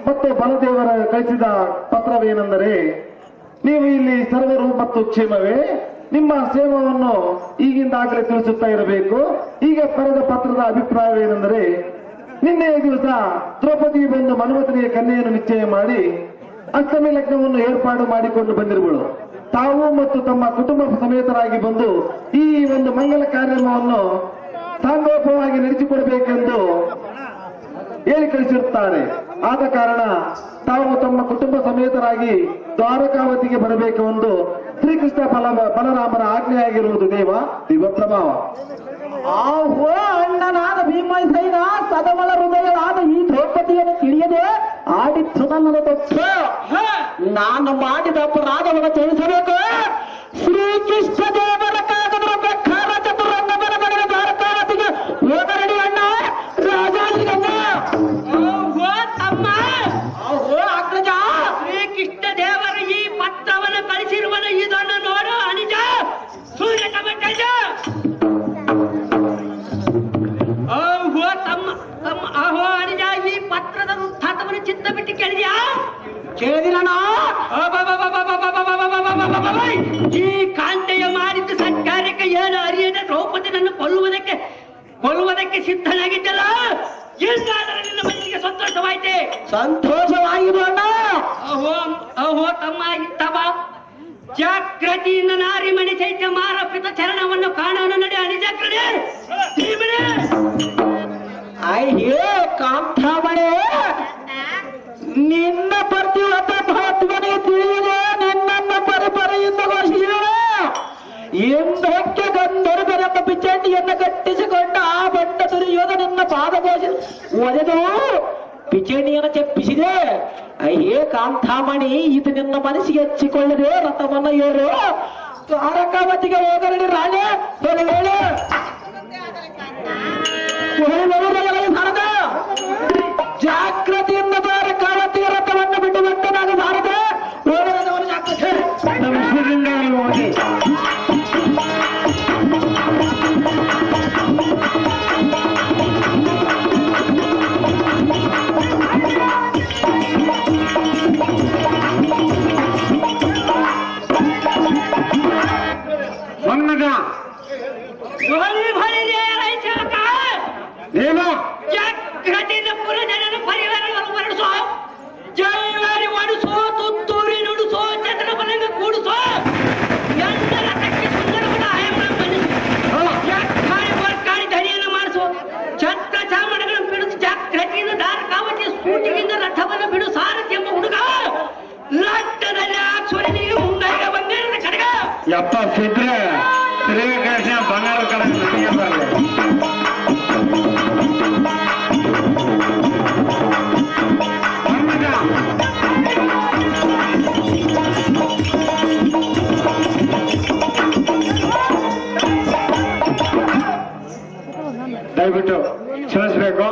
ಮತ್ತು ಬಲದೇವರ ಕಳಿಸಿದ ಪತ್ರವೇನೆಂದರೆ, ನೀವು ಇಲ್ಲಿ ಸರ್ವರು ಮತ್ತು ಕ್ಷೇಮವೇ, ನಿಮ್ಮ ಸೇವವನ್ನು ಈಗಿಂದಾಗಲೇ ತಿಳಿಸುತ್ತಾ ಇರಬೇಕು. ಈಗ ಬರೆದ ಪತ್ರದ ಅಭಿಪ್ರಾಯವೇನೆಂದರೆ, ನಿನ್ನೆಯ ದಿವಸ ದ್ರೌಪದಿ ಬಂದು ಮನ್ಮಥನಿಗೆ ಕನ್ಯೆಯನ್ನು ನಿಶ್ಚಯ ಮಾಡಿ ಅಷ್ಟಮಿ ಲಗ್ನವನ್ನು ಏರ್ಪಾಡು ಮಾಡಿಕೊಂಡು ಬಂದಿರುವಳು. ತಾವು ಮತ್ತು ತಮ್ಮ ಕುಟುಂಬ ಸಮೇತರಾಗಿ ಬಂದು ಈ ಒಂದು ಮಂಗಲ ಕಾರ್ಯಕ್ರಮವನ್ನು ಸಾಂಗೋಪವಾಗಿ ನಡೆಸಿಕೊಡಬೇಕೆಂದು ಹೇಳಿ ಕಳಿಸಿರುತ್ತಾರೆ. ಆದ ಕಾರಣ ತಾವು ತಮ್ಮ ಕುಟುಂಬ ಸಮೇತರಾಗಿ ದ್ವಾರಕಾವತಿಗೆ ಬರಬೇಕೆಂದು ಶ್ರೀಕೃಷ್ಣ ಬಲರಾಮನ ಆಜ್ಞೆಯಾಗಿರುವುದು ದಿವ ಪ್ರಭಾವ. ಆಹೋ ಅಣ್ಣನಾದ ಭೀಮಸೈನ ಸದಮಲ ಹೃದಯವಾದ ಈ ದ್ರೌಪದಿಯನ್ನು ತಿಳಿಯದೆ ಆಡಿತ್ತು ನನ್ನದು ತಪ್ಪು. ನಾನು ಮಾಡಿದ ಅಪರಾಧವನ್ನು ತಿಳಿಸಬೇಕು. ಶ್ರೀಕೃಷ್ಣ ದೇವರ ಕಾಗದ ಬೆಕ್ಕಾರ ಚತುರಂಗ ಬರಬಡಿದ ದ್ವಾರಕಾವತಿಗೆ ಹೋಗರಡಿ ಅಣ್ಣ ರಾಜಾಜಿಗಣ್ಣ. ತಮ್ಮ ಅಗ್ರಜ, ಶ್ರೀಕೃಷ್ಣ ದೇವರು ಈ ಪತ್ರವನ್ನು ಕಳಿಸಿರುವನು. ಇದನ್ನು ನೋಡು ಅನಿಜ, ಸೂರ್ಯ ಟಮಟಜ. ಕೇಳಿದಿಲ್ಲಣ್ಣ? ಈ ಕಾಂತೆಯ ಮಾಡಿದ ಸರ್ಕಾರಕ್ಕೆ ಏನು ಅರಿಯದ ದ್ರೌಪದಿಯನ್ನು ಕೊಲ್ಲುವುದಕ್ಕೆ ಸಿದ್ಧನಾಗಿದ್ದಲ್ಲ, ಎಲ್ಲಾದರೂ ನಿನ್ನ ಮನಸ್ಸಿಗೆ ಸಂತೋಷವಾಯ್ತೆ? ಸಂತೋಷವಾಗಿದೆ ಅಣ್ಣ. ಅಹೋ ತಮ್ಮ ಇತ್ತವ, ಜಾಗೃತಿಯಿಂದ ನಾರಿಮಣಿ ಚೈತ್ಯ ಮಾರಪಿತ ಚರಣವನ್ನು ಕಾಣೋಣ ನಡೆ ಅನಿಜಾಗ್ರತೆ. ಅಯ್ಯೇ ಕಾಂತಾಮಣೆ, ನಿನ್ನ ಪ್ರತಿಯೊಂದ ಮಹತ್ವನೇ ತಿಳಿಯದೆ ನಿನ್ನನ್ನು ಪರಿಪರೆಯಿಂದ ಘೋಷಿಸಿದಳು. ಎಂದಕ್ಕೆ ಗಂಧರ್ವರೆಂಬ ಪಿಚಂಡಿಯನ್ನು ಕಟ್ಟಿಸಿಕೊಂಡ ಆ ಬಂಡ ದುರ್ಯೋಧನನ್ನ ಪಾದಘೋಷ ಒಡೆದು ಪಿಚಂಡಿಯನ್ನು ಚೆಪ್ಪಿಸಿದೆ. ಅಯ್ಯೇ ಕಾಂತಾಮಣಿ, ಇದು ನಿನ್ನ ಮನಸ್ಸಿಗೆ ಹಚ್ಚಿಕೊಳ್ಳದೆ ರಥವನ್ನು ಏರು ದ್ವಾರಕಾವತಿಗೆ ಹೋಗರಡಿ ರಾಣೆ. ಹೇಳಿ ಹೇಳಿ ಭಾರತ ಜಾಗೃತಿಯಿಂದ ದ್ವಾರಕಾವತಿಯ ರಥವನ್ನು ಬಿಟ್ಟು ಬಂದನಾಗ ಭಾರತ ಓಡದವರು ಜಾಗೃತಿ ಜಾಗೃತಿಯಿಂದ ಪುರ ಜನರ ಪರಿವಾರವನ್ನು ಹೊರಡಿಸೋ, ಜೈವಾರಿ ಒಡಿಸೋ, ತುತ್ತೂರಿ ನುಡಿಸೋ, ಚಂದ್ರ ಬಲಂಗ ಕೂಡಿಸೋ, ಎಲ್ಲರ ತಕ್ಕೆ ಸುಂದರವಾದ ಕಾಳಿ ಧನಿಯನ್ನು ಮಾಡಿಸೋ, ಛತ್ರ ಚಾಮಣಗಳನ್ನು ಬಿಡಿದು ಜಾಗೃತಿಯಿಂದ ದಾರಕಾವತಿಯ ಸ್ಫೂಟಿಗಿಂದ ರಥವನ್ನು ಬಿಡು ಸಾರಥಿ ಎಂಬ ಹುಡುಗ ಲಟ್ಟದಲ್ಲಿ ಹಾಕ್ಸೋರಿ ನೀವು ಮುಂದಾಗ ಬಂಗಾರದ ಕಡಗ ಯಪ್ಪ ಸಿದ್ರೆ ಶ್ರೀಕೃಷ್ಣ ಬಂಗಾರ ಕಡಗ ನನಗೆ ಬರಲ್ಲ. ದಯವಿಟ್ಟು ಕ್ಷಮಿಸಬೇಕು.